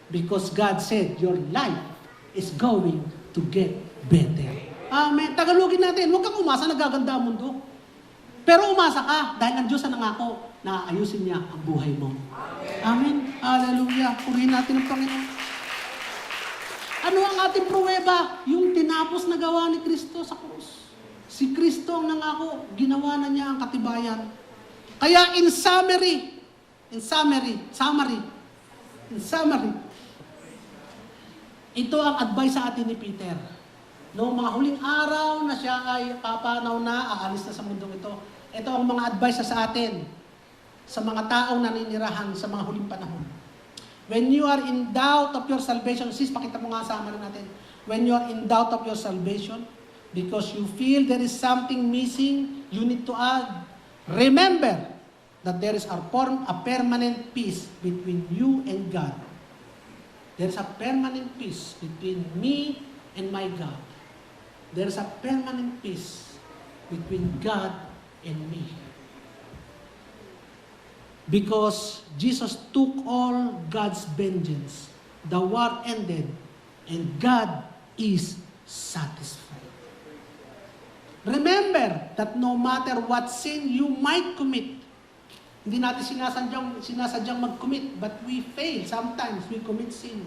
because God said your life is going to get better. Amen. Tagalogin natin. Huwag kang umasa na gaganda ang mundo. Pero umasa ka dahil ang Diyos ang nangako na ayusin niya ang buhay mo. Amen. Hallelujah. Purihin natin ang Panginoon. Ano ang ating pruweba? Yung tinapos na gawa ni Kristo sa krus. Si Kristo ang nangako, ginawa na niya ang katibayan. Kaya in summary, ito ang advice sa atin ni Peter. Noong mga huling araw na siya ay papanaw na, aalis na sa mundong ito, ito ang mga advice sa atin, sa mga taong naninirahan sa mga huling panahon. When you are in doubt of your salvation, sis, pakita mo nga sama rin natin. When you are in doubt of your salvation, because you feel there is something missing, you need to add, remember that there is a permanent peace between you and God. There is a permanent peace between me and my God. There is a permanent peace between God and me. Because Jesus took all God's vengeance. The war ended, and God is satisfied. Remember that no matter what sin you might commit, hindi natin sinasadyang mag-commit, but we fail. Sometimes we commit sin.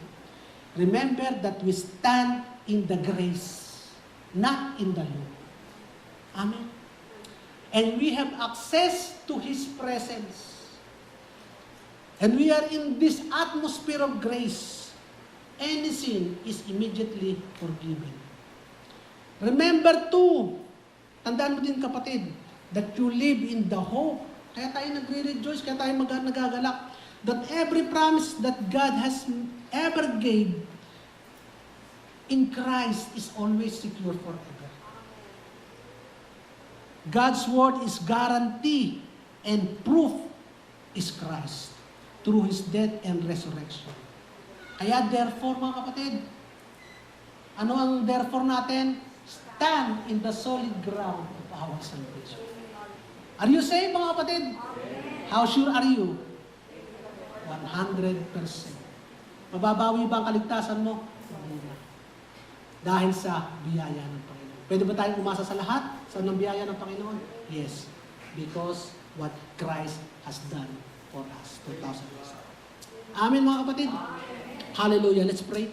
Remember that we stand in the grace, not in the law. Amen. And we have access to His presence. And we are in this atmosphere of grace. Any sin is immediately forgiven. Remember too, tandaan mo din kapatid, that you live in the hope. Kaya tayo nagre-rejoice, kaya tayo nagagalak. That every promise that God has ever gave in Christ is always secure forever. God's word is guarantee and proof is Christ through His death and resurrection. Kaya therefore, mga kapatid, ano ang therefore natin? Stand in the solid ground of our salvation. Are you saved, mga kapatid? How sure are you? 100%. Mababawi ba ang kaligtasan mo? Hindi na. Dahil sa biyaya ng Panginoon. Pwede ba tayong umasa sa lahat? Sa biyaya ng Panginoon? Yes. Because what Christ has done for us 2,000 years ago. Amen, mga kapatid. Hallelujah. Let's pray.